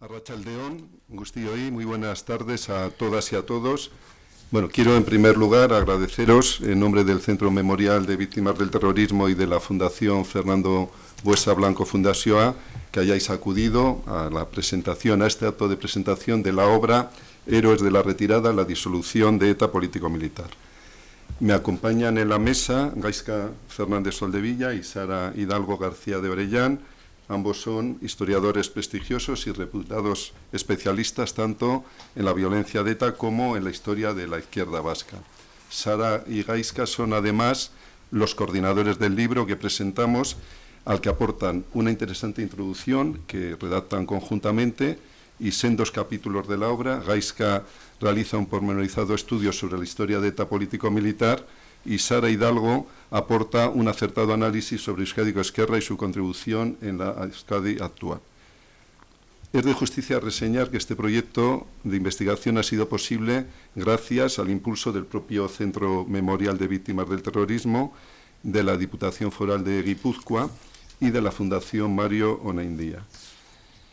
Arratsaldeon, guztioi, muy buenas tardes a todas y a todos. Bueno, quiero en primer lugar agradeceros en nombre del Centro Memorial de Víctimas del Terrorismo y de la Fundación Fernando Buesa Blanco Fundazioa que hayáis acudido a la presentación, a este acto de presentación de la obra Héroes de la Retirada, la disolución de ETA político-militar. Me acompañan en la mesa Gaizka Fernández Soldevilla y Sara Hidalgo García de Orellán. Ambos son historiadores prestigiosos y reputados especialistas tanto en la violencia de ETA como en la historia de la izquierda vasca. Sara y Gaizka son además los coordinadores del libro que presentamos, al que aportan una interesante introducción que redactan conjuntamente y sendos capítulos de la obra. Gaizka realiza un pormenorizado estudio sobre la historia de ETA político-militar y Sara Hidalgo aporta un acertado análisis sobre Euskadiko Ezkerra y su contribución en la Euskadi actual. Es de justicia reseñar que este proyecto de investigación ha sido posible gracias al impulso del propio Centro Memorial de Víctimas del Terrorismo, de la Diputación Foral de Guipúzcoa y de la Fundación Mario Onaindia.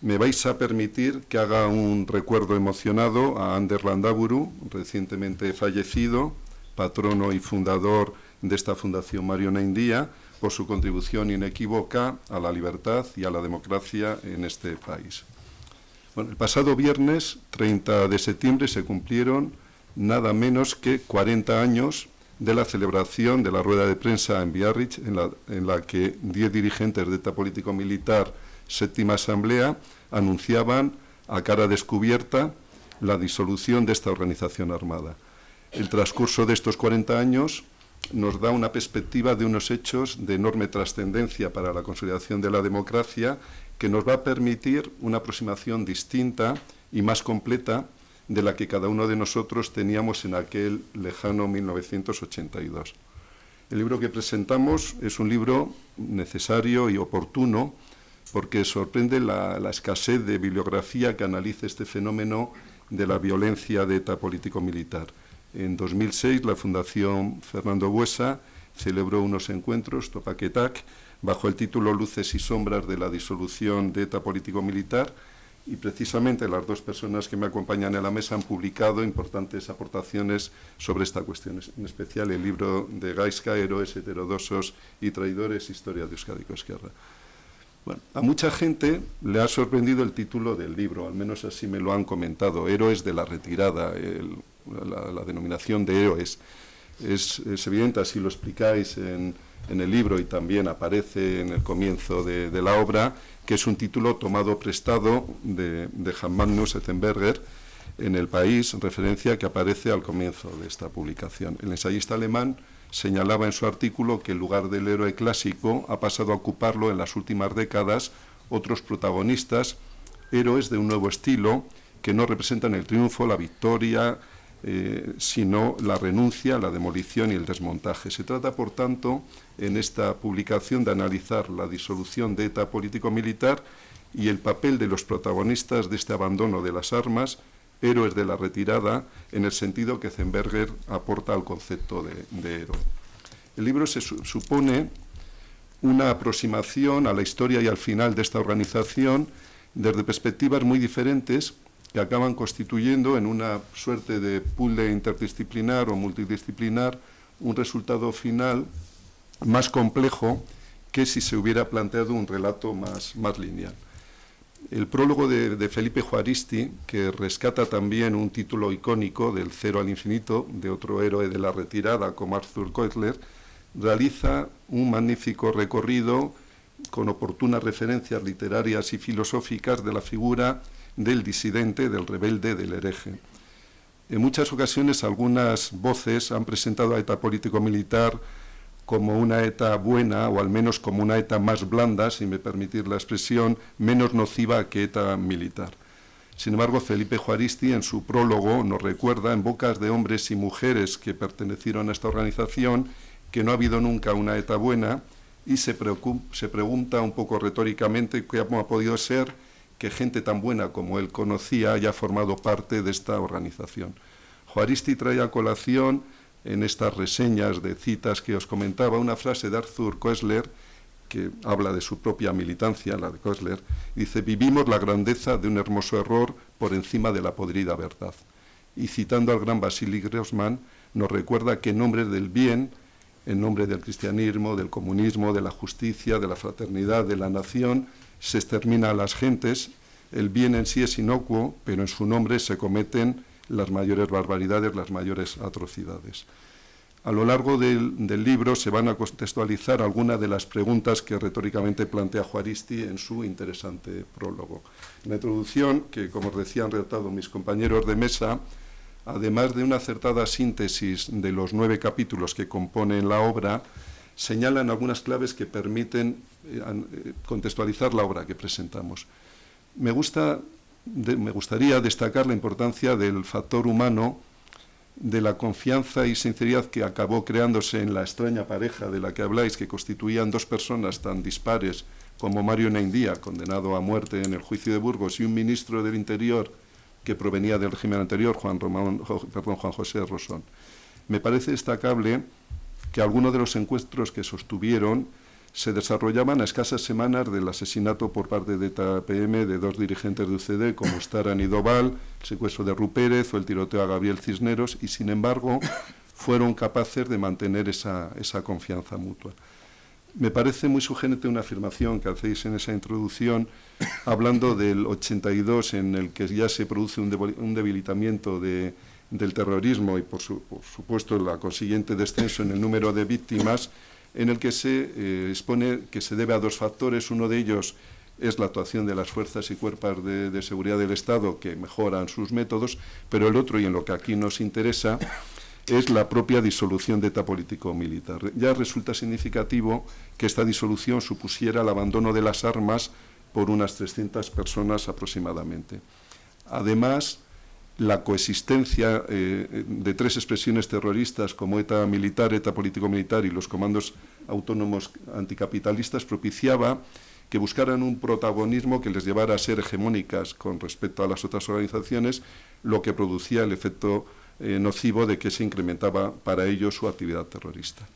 Me vais a permitir que haga un recuerdo emocionado a Ander Landaburu, recientemente fallecido, patrono y fundador de esta Fundación Mario Onaindia, por su contribución inequívoca a la libertad y a la democracia en este país. Bueno, el pasado viernes 30 de septiembre se cumplieron nada menos que 40 años de la celebración de la rueda de prensa en Biarritz, en la que 10 dirigentes de ETA político-militar, séptima asamblea, anunciaban a cara descubierta la disolución de esta organización armada. El transcurso de estos 40 años nos da una perspectiva de unos hechos de enorme trascendencia para la consolidación de la democracia que nos va a permitir una aproximación distinta y más completa de la que cada uno de nosotros teníamos en aquel lejano 1982. El libro que presentamos es un libro necesario y oportuno porque sorprende la escasez de bibliografía que analice este fenómeno de la violencia de ETA político-militar. En 2006, la Fundación Fernando Buesa celebró unos encuentros, Topaketak, bajo el título Luces y sombras de la disolución de ETA político-militar, y precisamente las dos personas que me acompañan en la mesa han publicado importantes aportaciones sobre esta cuestión, en especial el libro de Gaizka, Héroes, heterodoxos y traidores, Historia de Euskadiko Ezkerra. Bueno, a mucha gente le ha sorprendido el título del libro, al menos así me lo han comentado, Héroes de la Retirada, la denominación de héroes. Es evidente, así lo explicáis en el libro y también aparece en el comienzo de la obra, que es un título tomado prestado de Jan Magnus Etzenberger en El País, referencia que aparece al comienzo de esta publicación. El ensayista alemán señalaba en su artículo que el lugar del héroe clásico ha pasado a ocuparlo en las últimas décadas otros protagonistas, héroes de un nuevo estilo, que no representan el triunfo, la victoria, sino la renuncia, la demolición y el desmontaje. Se trata, por tanto, en esta publicación de analizar la disolución de ETA político-militar y el papel de los protagonistas de este abandono de las armas, héroes de la retirada, en el sentido que Etzenberger aporta al concepto de héroe. El libro supone una aproximación a la historia y al final de esta organización desde perspectivas muy diferentes que acaban constituyendo en una suerte de puzzle interdisciplinar o multidisciplinar un resultado final más complejo que si se hubiera planteado un relato más lineal. El prólogo de Felipe Juaristi, que rescata también un título icónico del Cero al Infinito, de otro héroe de la retirada como Arthur Koestler, realiza un magnífico recorrido con oportunas referencias literarias y filosóficas de la figura del disidente, del rebelde, del hereje. En muchas ocasiones algunas voces han presentado a ETA político-militar como una ETA buena, o al menos como una ETA más blanda, si me permitís la expresión, menos nociva que ETA militar. Sin embargo, Felipe Juaristi, en su prólogo, nos recuerda, en bocas de hombres y mujeres que pertenecieron a esta organización, que no ha habido nunca una ETA buena, y se pregunta un poco retóricamente cómo ha podido ser que gente tan buena como él conocía haya formado parte de esta organización. Juaristi trae a colación, en estas reseñas de citas que os comentaba, una frase de Arthur Koestler que habla de su propia militancia, la de Koestler, dice: vivimos la grandeza de un hermoso error por encima de la podrida verdad. Y citando al gran Vasily Grossman, nos recuerda que en nombre del bien, en nombre del cristianismo, del comunismo, de la justicia, de la fraternidad, de la nación, se extermina a las gentes. El bien en sí es inocuo, pero en su nombre se cometen las mayores barbaridades, las mayores atrocidades. A lo largo del libro se van a contextualizar algunas de las preguntas que retóricamente plantea Juaristi en su interesante prólogo. En la introducción, que como os decía han redactado mis compañeros de mesa, además de una acertada síntesis de los 9 capítulos que componen la obra, señalan algunas claves que permiten contextualizar la obra que presentamos. Me gustaría destacar la importancia del factor humano, de la confianza y sinceridad que acabó creándose en la extraña pareja de la que habláis, que constituían 2 personas tan dispares como Mario Naindía, condenado a muerte en el juicio de Burgos, y un ministro del Interior que provenía del régimen anterior, Juan José Rosón. Me parece destacable que algunos de los encuentros que sostuvieron se desarrollaban a escasas semanas del asesinato por parte de ETA-PM de 2 dirigentes de UCD, como Staran y Doval, el secuestro de Rupérez o el tiroteo a Gabriel Cisneros, y sin embargo fueron capaces de mantener esa confianza mutua. Me parece muy sugerente una afirmación que hacéis en esa introducción, hablando del 82, en el que ya se produce un debilitamiento del terrorismo y, por supuesto, la consiguiente descenso en el número de víctimas, en el que se expone que se debe a 2 factores. Uno de ellos es la actuación de las fuerzas y cuerpos de seguridad del Estado, que mejoran sus métodos, pero el otro, y en lo que aquí nos interesa, es la propia disolución de ETA político-militar. Ya resulta significativo que esta disolución supusiera el abandono de las armas por unas 300 personas aproximadamente. Además, la coexistencia de 3 expresiones terroristas como ETA militar, ETA político-militar y los comandos autónomos anticapitalistas propiciaba que buscaran un protagonismo que les llevara a ser hegemónicas con respecto a las otras organizaciones, lo que producía el efecto nocivo de que se incrementaba para ellos su actividad terrorista.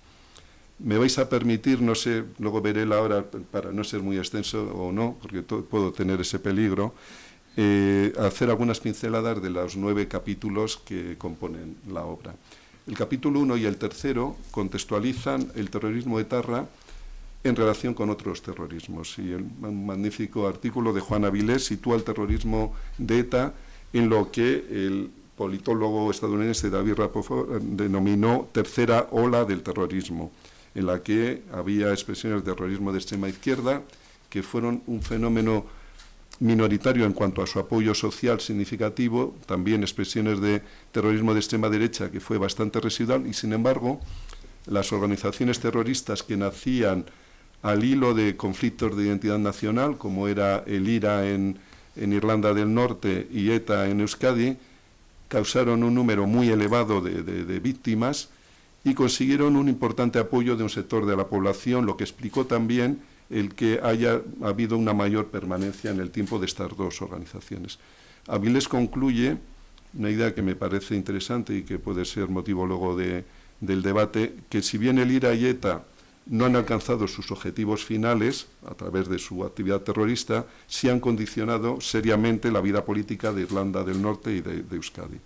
Me vais a permitir, no sé, luego veré la hora para no ser muy extenso o no, porque puedo tener ese peligro, hacer algunas pinceladas de los 9 capítulos que componen la obra. El capítulo 1 y el tercero contextualizan el terrorismo etarra en relación con otros terrorismos. Y un magnífico artículo de Juan Avilés sitúa el terrorismo de ETA en lo que el politólogo estadounidense David Rapoport denominó tercera ola del terrorismo, en la que había expresiones de terrorismo de extrema izquierda que fueron un fenómeno minoritario en cuanto a su apoyo social significativo, también expresiones de terrorismo de extrema derecha que fue bastante residual, y sin embargo las organizaciones terroristas que nacían al hilo de conflictos de identidad nacional, como era el IRA en Irlanda del Norte y ETA en Euskadi, causaron un número muy elevado de víctimas y consiguieron un importante apoyo de un sector de la población, lo que explicó también el que haya habido una mayor permanencia en el tiempo de estas 2 organizaciones. Avilés concluye, una idea que me parece interesante y que puede ser motivo luego del debate, que si bien el IRA y ETA no han alcanzado sus objetivos finales a través de su actividad terrorista, sí han condicionado seriamente la vida política de Irlanda del Norte y de Euskadi.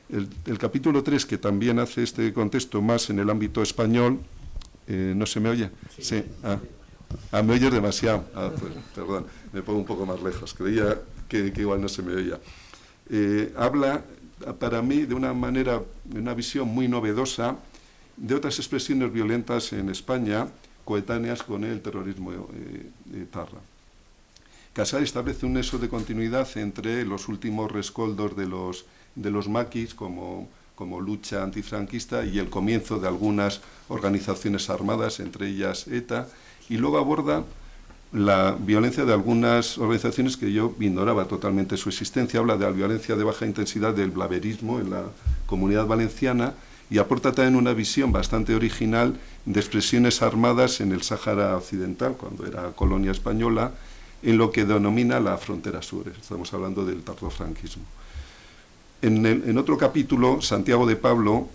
El capítulo 3, que también hace este contexto más en el ámbito español, ¿no se me oye? Sí. Me oyes demasiado. Pues, perdón, me pongo un poco más lejos. Creía que igual no se me oía. Habla, para mí, de una manera, de una visión muy novedosa de otras expresiones violentas en España coetáneas con el terrorismo etarra. Casar establece un nexo de continuidad entre los últimos rescoldos de los maquis como lucha antifranquista y el comienzo de algunas organizaciones armadas, entre ellas ETA, y luego aborda la violencia de algunas organizaciones que yo ignoraba totalmente su existencia. Habla de la violencia de baja intensidad del blaverismo en la Comunidad Valenciana y aporta también una visión bastante original de expresiones armadas en el Sáhara Occidental, cuando era colonia española, en lo que denomina la frontera sur. Estamos hablando del tardofranquismo. En otro capítulo, Santiago de Pablo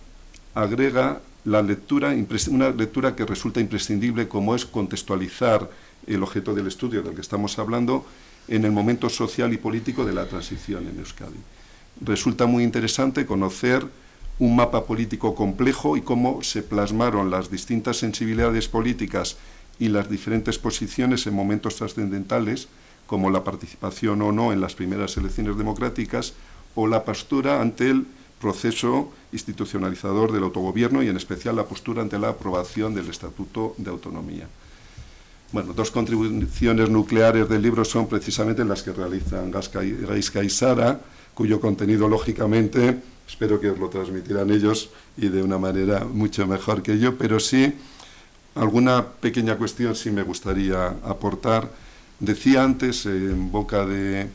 agrega una lectura que resulta imprescindible, como es contextualizar el objeto del estudio del que estamos hablando en el momento social y político de la transición en Euskadi. Resulta muy interesante conocer un mapa político complejo y cómo se plasmaron las distintas sensibilidades políticas y las diferentes posiciones en momentos trascendentales, como la participación o no en las primeras elecciones democráticas, o la postura ante el proceso institucionalizador del autogobierno y en especial la postura ante la aprobación del Estatuto de Autonomía. Bueno, dos contribuciones nucleares del libro son precisamente las que realizan Gaizka y Sara, cuyo contenido, lógicamente, espero que os lo transmitirán ellos y de una manera mucho mejor que yo, pero sí, alguna pequeña cuestión sí me gustaría aportar. Decía antes, en boca de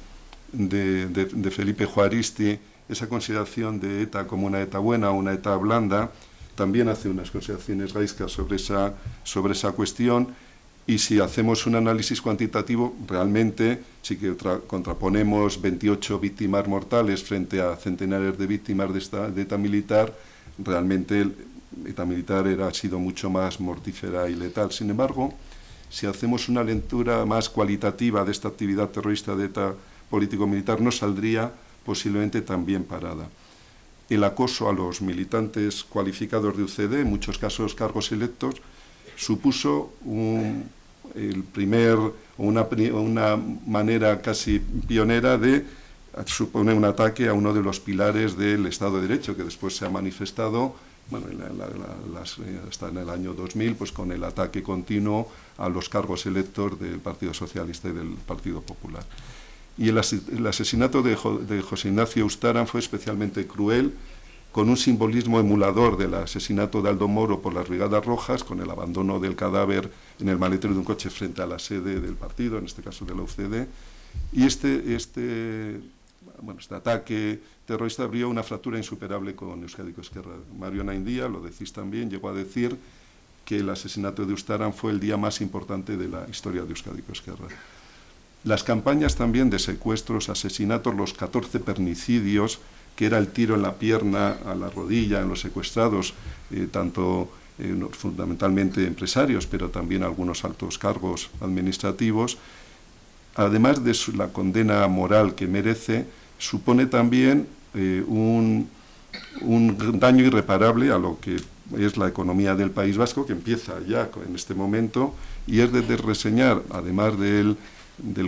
Felipe Juaristi, esa consideración de ETA como una ETA buena o una ETA blanda. También hace unas consideraciones Gaizka sobre esa cuestión, y si hacemos un análisis cuantitativo, realmente sí que contraponemos 28 víctimas mortales frente a centenares de víctimas de ETA militar. Realmente ETA militar ha sido mucho más mortífera y letal. Sin embargo, si hacemos una lectura más cualitativa de esta actividad terrorista de ETA político-militar, nos saldría posiblemente también parada. El acoso a los militantes cualificados de UCD, en muchos casos cargos electos, supuso una manera casi pionera de suponer un ataque a uno de los pilares del Estado de Derecho, que después se ha manifestado, bueno, hasta en el año 2000, pues con el ataque continuo a los cargos electos del Partido Socialista y del Partido Popular. Y el asesinato de José Ignacio Ustaran fue especialmente cruel, con un simbolismo emulador del asesinato de Aldo Moro por las Brigadas Rojas, con el abandono del cadáver en el maletero de un coche frente a la sede del partido, en este caso de la UCD. Y este ataque terrorista abrió una fractura insuperable con Euskadiko Ezkerra. Mario Naindia, lo decís también, llegó a decir que el asesinato de Ustaran fue el día más importante de la historia de Euskadiko Ezkerra. Las campañas también de secuestros, asesinatos, los 14 pernicidios, que era el tiro en la pierna, a la rodilla, en los secuestrados, fundamentalmente empresarios, pero también algunos altos cargos administrativos, además de la condena moral que merece, supone también un daño irreparable a lo que es la economía del País Vasco, que empieza ya en este momento, y es de reseñar, además del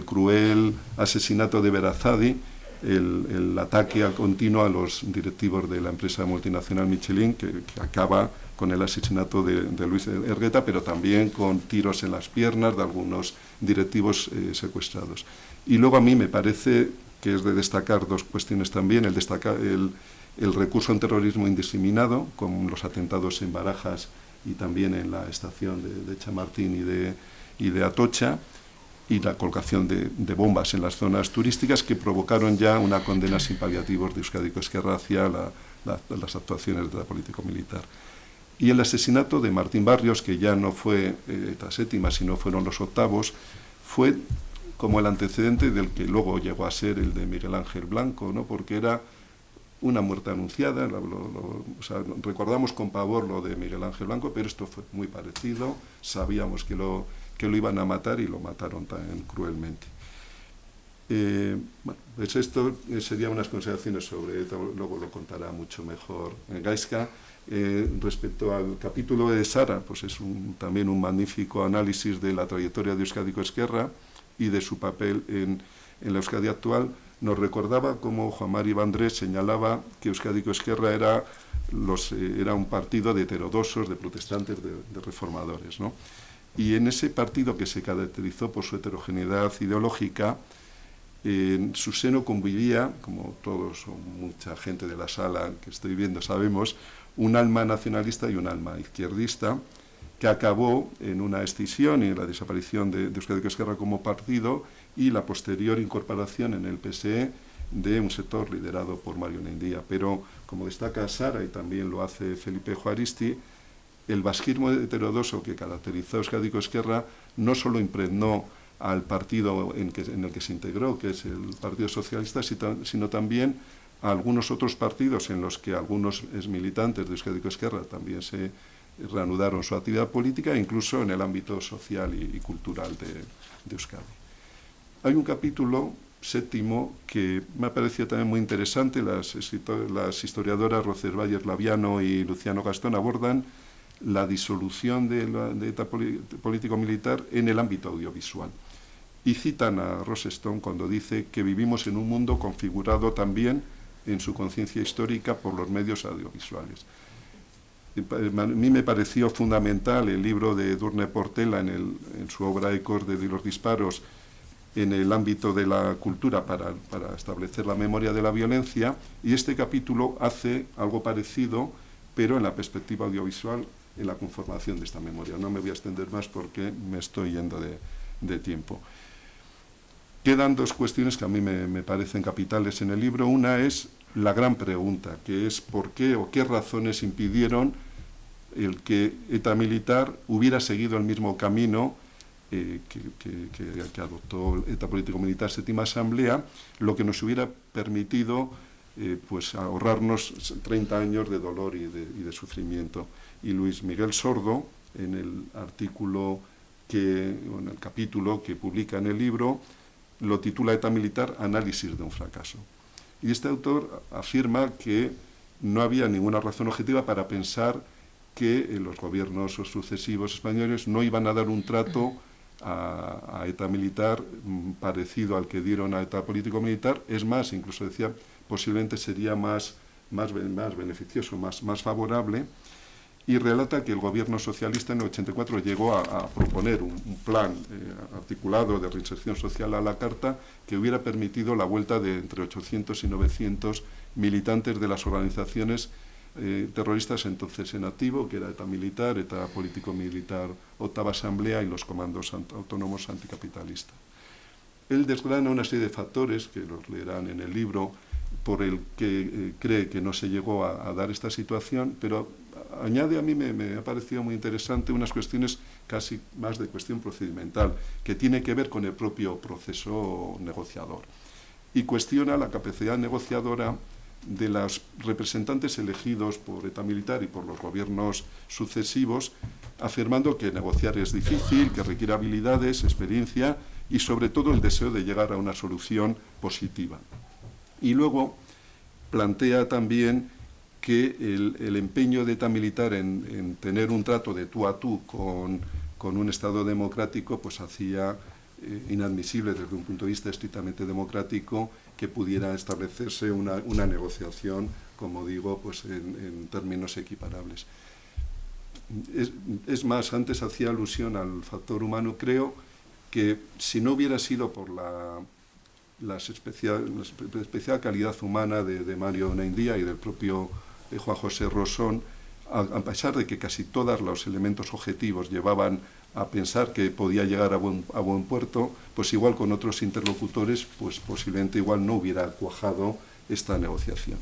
cruel asesinato de Berazadi, el ataque continuo a los directivos de la empresa multinacional Michelin, que acaba con el asesinato de Luis Ergueta, pero también con tiros en las piernas de algunos directivos secuestrados. Y luego a mí me parece que es de destacar dos cuestiones también: el recurso en terrorismo indiscriminado, con los atentados en Barajas y también en la estación de Chamartín y de Atocha, y la colocación de bombas en las zonas turísticas, que provocaron ya una condena sin paliativos de Euskadiko Ezkerra hacia las actuaciones de la político-militar. Y el asesinato de Martín Barrios, que ya no fue ETA séptima, sino fueron los octavos, fue como el antecedente del que luego llegó a ser el de Miguel Ángel Blanco, ¿no? Porque era una muerte anunciada. Recordamos con pavor lo de Miguel Ángel Blanco, pero esto fue muy parecido. Sabíamos que lo iban a matar y lo mataron tan cruelmente. Pues esto serían unas consideraciones sobre ETA, luego lo contará mucho mejor Gaizka. Respecto al capítulo de Sara, pues es también un magnífico análisis de la trayectoria de Euskadiko Ezkerra y de su papel en la Euskadi actual. Nos recordaba como Juan Mari Vandrés señalaba que Euskadiko Ezkerra era un partido de heterodoxos, de protestantes, de reformadores, ¿no? Y en ese partido, que se caracterizó por su heterogeneidad ideológica, en su seno convivía, como todos o mucha gente de la sala que estoy viendo sabemos, un alma nacionalista y un alma izquierdista, que acabó en una escisión y en la desaparición de Euskadiko Ezkerra como partido y la posterior incorporación en el PSE de un sector liderado por Mario Naindia. Pero, como destaca Sara y también lo hace Felipe Juaristi, el basquismo heterodoxo que caracterizó a Euskadiko Ezkerra no solo impregnó al partido en el que se integró, que es el Partido Socialista, sino también a algunos otros partidos en los que algunos exmilitantes de Euskadiko Ezkerra también se reanudaron su actividad política, e incluso en el ámbito social y cultural de Euskadi. Hay un capítulo séptimo que me ha parecido también muy interesante. Las historiadoras Roncesvalles Laviano y Luciano Gastón abordan la disolución de ETA político-militar en el ámbito audiovisual. Y citan a Rosenstone cuando dice que vivimos en un mundo configurado también en su conciencia histórica por los medios audiovisuales. A mí me pareció fundamental el libro de Edurne Portela en su obra Ecos de los disparos en el ámbito de la cultura para establecer la memoria de la violencia, y este capítulo hace algo parecido, pero en la perspectiva audiovisual, en la conformación de esta memoria. No me voy a extender más porque me estoy yendo de tiempo. Quedan dos cuestiones que a mí me parecen capitales en el libro. Una es la gran pregunta, que es por qué o qué razones impidieron el que ETA militar hubiera seguido el mismo camino que adoptó ETA político-militar séptima asamblea, lo que nos hubiera permitido pues ahorrarnos 30 años de dolor y de sufrimiento. Y Luis Miguel Sordo, en el artículo en el capítulo que publica en el libro, lo titula ETA militar, análisis de un fracaso. Y este autor afirma que no había ninguna razón objetiva para pensar que los gobiernos sucesivos españoles no iban a dar un trato a ETA militar parecido al que dieron a ETA político-militar. Es más, incluso decía, posiblemente sería más beneficioso, más favorable. Y relata que el gobierno socialista en el 84 llegó a proponer un plan articulado de reinserción social a la carta que hubiera permitido la vuelta de entre 800 y 900 militantes de las organizaciones terroristas entonces en activo, que era ETA militar, ETA político-militar, octava asamblea y los comandos autónomos anticapitalistas. Él desgrana una serie de factores, que los leerán en el libro, por el que cree que no se llegó a dar esta situación, pero añade, a mí me ha parecido muy interesante, unas cuestiones casi más de cuestión procedimental, que tiene que ver con el propio proceso negociador. Y cuestiona la capacidad negociadora de los representantes elegidos por ETA militar y por los gobiernos sucesivos, afirmando que negociar es difícil, que requiere habilidades, experiencia y sobre todo el deseo de llegar a una solución positiva. Y luego plantea también que el empeño de ETA militar en tener un trato de tú a tú con un Estado democrático pues hacía inadmisible desde un punto de vista estrictamente democrático que pudiera establecerse una negociación, como digo, pues en términos equiparables. Es más, antes hacía alusión al factor humano. Creo que si no hubiera sido por la especial calidad humana de Mario Onaindia y del propio Juan José Rosón, a pesar de que casi todos los elementos objetivos llevaban a pensar que podía llegar a buen puerto, pues igual con otros interlocutores, pues posiblemente igual no hubiera cuajado esta negociación.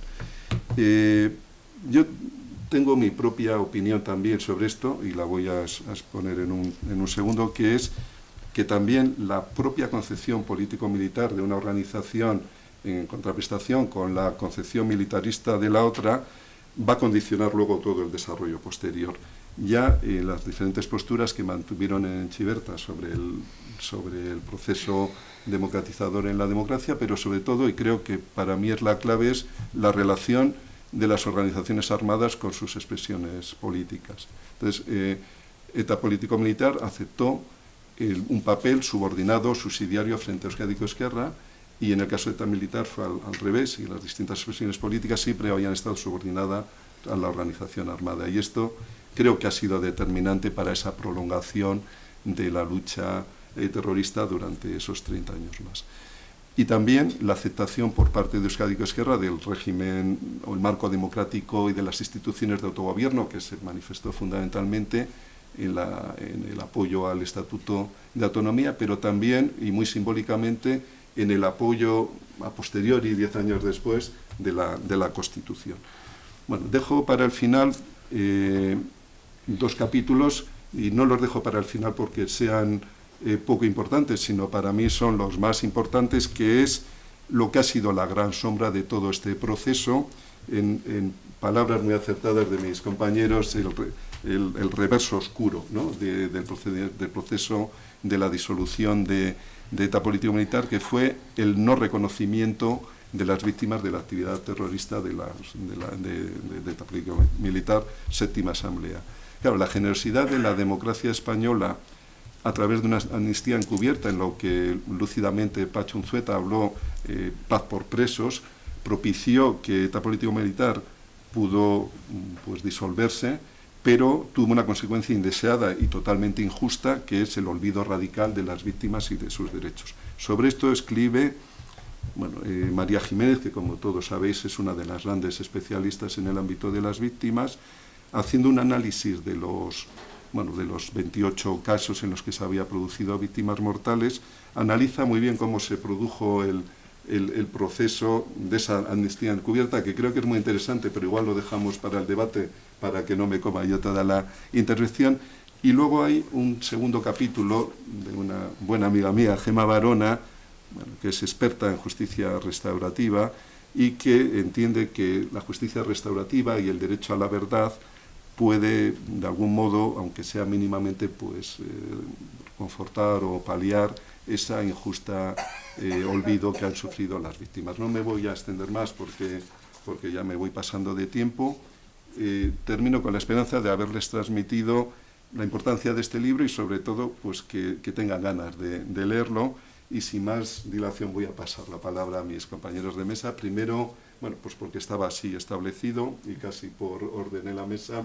Yo tengo mi propia opinión también sobre esto y la voy a exponer en un segundo, que es que también la propia concepción político-militar de una organización en contraprestación con la concepción militarista de la otra va a condicionar luego todo el desarrollo posterior. Ya las diferentes posturas que mantuvieron en Chiberta sobre el proceso democratizador en la democracia, pero sobre todo, y creo que para mí es la clave, es la relación de las organizaciones armadas con sus expresiones políticas. Entonces, ETA político-militar aceptó un papel subordinado, subsidiario frente a Euskadiko Ezkerra, y en el caso de ETA militar fue al revés, y las distintas expresiones políticas siempre habían estado subordinadas a la organización armada. Y esto creo que ha sido determinante para esa prolongación de la lucha terrorista durante esos 30 años más. Y también la aceptación por parte de Euskadiko Ezkerra del régimen o el marco democrático y de las instituciones de autogobierno, que se manifestó fundamentalmente en el apoyo al Estatuto de Autonomía, pero también, y muy simbólicamente, en el apoyo a posteriori, 10 años después, de la Constitución. Bueno, dejo para el final dos capítulos, y no los dejo para el final porque sean poco importantes, sino para mí son los más importantes, que es lo que ha sido la gran sombra de todo este proceso, en palabras muy acertadas de mis compañeros, el reverso oscuro, ¿no?, del proceso de la disolución de ETA político-militar, que fue el no reconocimiento de las víctimas de la actividad terrorista de ETA político-militar, séptima asamblea. Claro, la generosidad de la democracia española a través de una amnistía encubierta, en lo que lúcidamente Pacho Unzueta habló, paz por presos, propició que ETA político-militar pudo pues disolverse, pero tuvo una consecuencia indeseada y totalmente injusta, que es el olvido radical de las víctimas y de sus derechos. Sobre esto escribe María Jiménez, que como todos sabéis es una de las grandes especialistas en el ámbito de las víctimas, haciendo un análisis de los 28 casos en los que se había producido víctimas mortales, analiza muy bien cómo se produjo el proceso de esa amnistía encubierta, que creo que es muy interesante, pero igual lo dejamos para el debate, para que no me coma yo toda la intervención. Y luego hay un segundo capítulo de una buena amiga mía, Gemma Barona, que es experta en justicia restaurativa y que entiende que la justicia restaurativa y el derecho a la verdad puede, de algún modo, aunque sea mínimamente, confortar o paliar esa injusta olvido que han sufrido las víctimas. No me voy a extender más porque ya me voy pasando de tiempo. Termino con la esperanza de haberles transmitido la importancia de este libro y, sobre todo, pues que tengan ganas de leerlo. Y sin más dilación voy a pasar la palabra a mis compañeros de mesa. Primero, pues porque estaba así establecido y casi por orden en la mesa,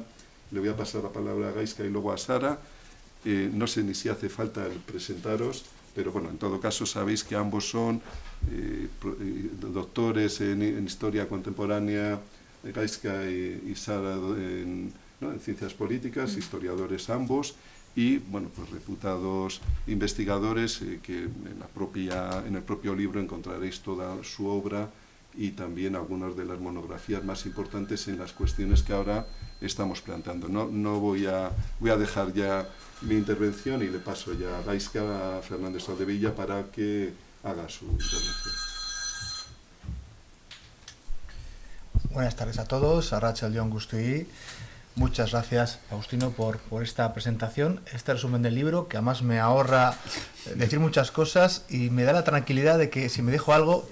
le voy a pasar la palabra a Gaizka y luego a Sara. No sé ni si hace falta el presentaros, pero en todo caso sabéis que ambos son doctores en historia contemporánea, Gaizka y Sara en ciencias políticas, historiadores ambos, y pues reputados investigadores que en el propio libro encontraréis toda su obra y también algunas de las monografías más importantes en las cuestiones que ahora estamos planteando. No voy a dejar ya mi intervención y le paso ya a Gaizka, a Fernández Soldevilla, para que haga su intervención. Buenas tardes a todos, arratsalde-on guztioi. Muchas gracias, Agustino, por esta presentación, este resumen del libro, que además me ahorra decir muchas cosas y me da la tranquilidad de que si me dejo algo,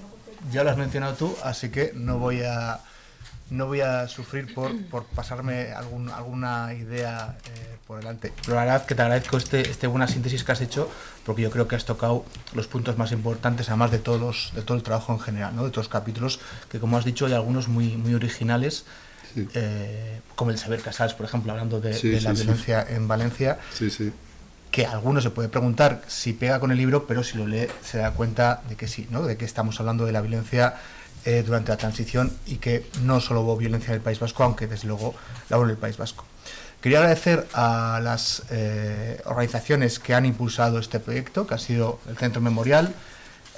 ya lo has mencionado tú, así que no voy a sufrir por pasarme alguna idea por delante. Pero la verdad que te agradezco este buena síntesis que has hecho, porque yo creo que has tocado los puntos más importantes, además de todo el trabajo en general, ¿no?, de todos los capítulos, que como has dicho hay algunos muy originales. Sí. Como el Saber Casals, por ejemplo, hablando de la violencia en Valencia, que alguno se puede preguntar si pega con el libro, pero si lo lee se da cuenta de que sí, ¿no?, de que estamos hablando de la violencia durante la transición y que no solo hubo violencia en el País Vasco, aunque desde luego la hubo en el País Vasco. Quería agradecer a las organizaciones que han impulsado este proyecto, que ha sido el Centro Memorial,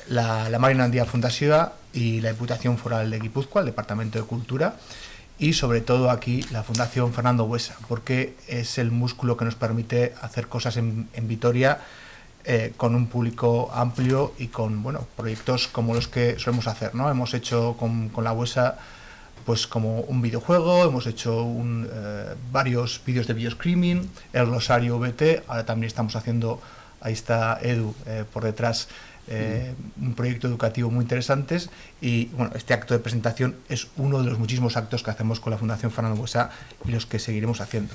la Marina Andía Fundazioa y la Diputación Foral de Guipúzcoa, el Departamento de Cultura, y sobre todo aquí la Fundación Fernando Buesa, porque es el músculo que nos permite hacer cosas en Vitoria con un público amplio y con proyectos como los que solemos hacer, ¿no? Hemos hecho con la Buesa pues como un videojuego, hemos hecho varios vídeos de bioscreaming, el Glosario VT, ahora también estamos haciendo, ahí está Edu por detrás, un proyecto educativo muy interesante y este acto de presentación es uno de los muchísimos actos que hacemos con la Fundación Fernando Buesa y los que seguiremos haciendo.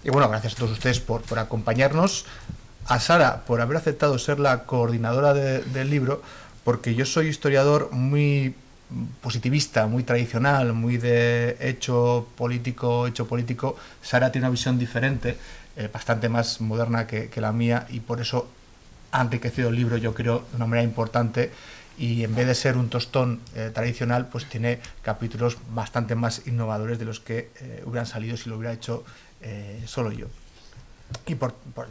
Y gracias a todos ustedes por acompañarnos, a Sara por haber aceptado ser la coordinadora del libro, porque yo soy historiador muy positivista, muy tradicional, muy de hecho político. Sara tiene una visión diferente, bastante más moderna que la mía, y por eso ha enriquecido el libro, yo creo, de una manera importante, y en vez de ser un tostón tradicional, pues tiene capítulos bastante más innovadores de los que hubieran salido si lo hubiera hecho solo yo. Y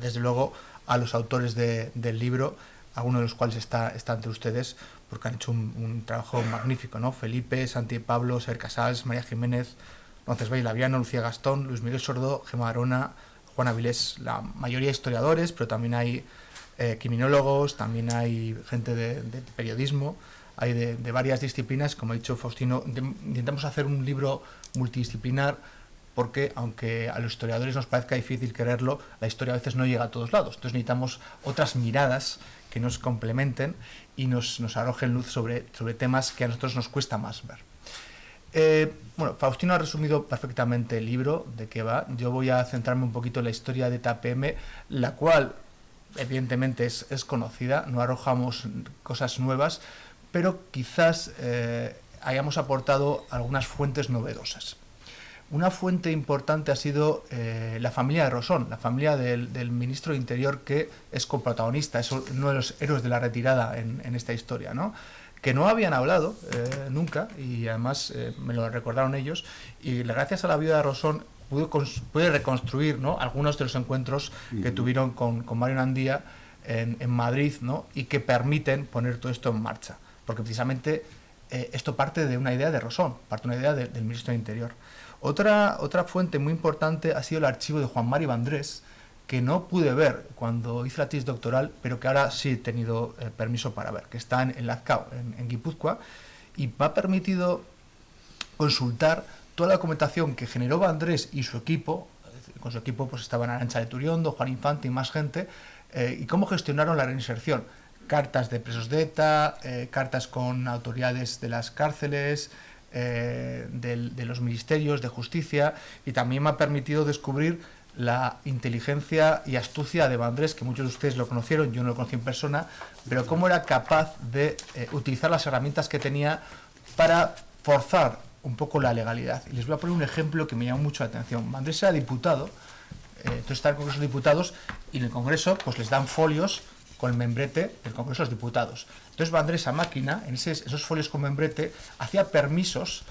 desde luego a los autores del libro, alguno de los cuales está entre ustedes, porque han hecho un trabajo magnífico, ¿no? Felipe, Santi Pablo, Saber Casals, María Jiménez, Roncesvalles Laviano, Lucía Gastón, Luis Miguel Sordo, Gemma Arona, Juan Avilés, la mayoría historiadores, pero también hay criminólogos, también hay gente de periodismo, hay de varias disciplinas. Como ha dicho Faustino, intentamos hacer un libro multidisciplinar porque, aunque a los historiadores nos parezca difícil quererlo, la historia a veces no llega a todos lados. Entonces necesitamos otras miradas que nos complementen y nos arrojen luz sobre temas que a nosotros nos cuesta más ver. Bueno, Faustino ha resumido perfectamente el libro, de qué va. Yo voy a centrarme un poquito en la historia de ETA PM, la cual evidentemente es conocida, no arrojamos cosas nuevas, pero quizás hayamos aportado algunas fuentes novedosas. Una fuente importante ha sido la familia de Rosón, la familia del ministro de Interior, que es coprotagonista, es uno de los héroes de la retirada en esta historia, ¿no? Que no habían hablado nunca, y además me lo recordaron ellos, y gracias a la vida de Rosón pude reconstruir, ¿no?, algunos de los encuentros que tuvieron con Mario Nandía en Madrid, ¿no?, y que permiten poner todo esto en marcha, porque precisamente esto parte de una idea de Rosón, parte de una idea del ministro de Interior. Otra fuente muy importante ha sido el archivo de Juan Mari Vandrés, que no pude ver cuando hice la tesis doctoral, pero que ahora sí he tenido permiso para ver, que está en Lazkao, en Guipúzcoa, y me ha permitido consultar toda la documentación que generó Vandrés y su equipo. Con su equipo pues estaban Arantxa de Turiondo, Juan Infante y más gente, y cómo gestionaron la reinserción. Cartas de presos de ETA, cartas con autoridades de las cárceles, de los ministerios de justicia, y también me ha permitido descubrir la inteligencia y astucia de Vandrés, que muchos de ustedes lo conocieron, yo no lo conocí en persona, pero cómo era capaz de utilizar las herramientas que tenía para forzar un poco la legalidad. Y les voy a poner un ejemplo que me llamó mucho la atención. Vandrés era diputado, entonces está en el Congreso de Diputados, y en el Congreso pues les dan folios con el membrete del Congreso de los Diputados. Entonces Vandrés, a máquina, en esos folios con membrete, hacía permisos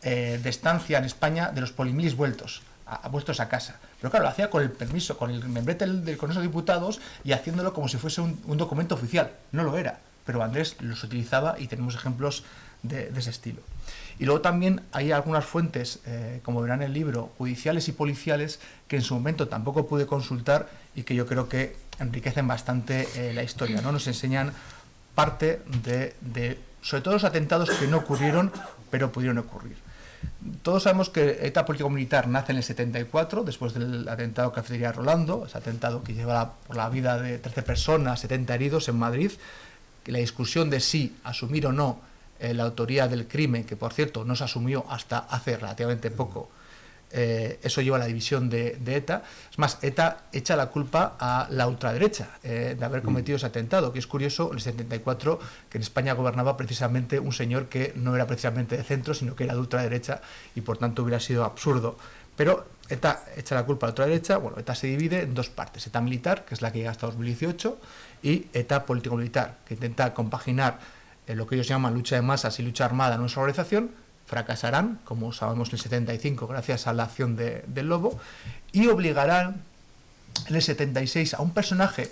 de estancia en España de los polimilis vueltos a casa. Pero claro, lo hacía con el permiso, con el membrete del Congreso de Diputados, y haciéndolo como si fuese un documento oficial. No lo era, pero Vandrés los utilizaba, y tenemos ejemplos de ese estilo. Y luego también hay algunas fuentes, como verán en el libro, judiciales y policiales, que en su momento tampoco pude consultar y que yo creo que enriquecen bastante la historia, ¿no? Nos enseñan parte de sobre todo los atentados que no ocurrieron, pero pudieron ocurrir. Todos sabemos que ETA político-militar nace en el 74, después del atentado Cafetería Rolando, ese atentado que lleva por la vida de 13 personas, 70 heridos en Madrid, que la discusión de si asumir o no la autoría del crimen, que por cierto no se asumió hasta hace relativamente poco, eso lleva a la división de ETA. Es más, ETA echa la culpa a la ultraderecha de haber cometido ese atentado, que es curioso, en el 74, que en España gobernaba precisamente un señor que no era precisamente de centro, sino que era de ultraderecha, y por tanto hubiera sido absurdo. Pero ETA echa la culpa a la ultraderecha. Bueno, ETA se divide en dos partes: ETA militar, que es la que llega hasta 2018, y ETA político-militar, que intenta compaginar lo que ellos llaman lucha de masas y lucha armada en nuestra organización. Fracasarán, como sabemos, en el 75, gracias a la acción del Lobo, y obligarán en el 76 a un personaje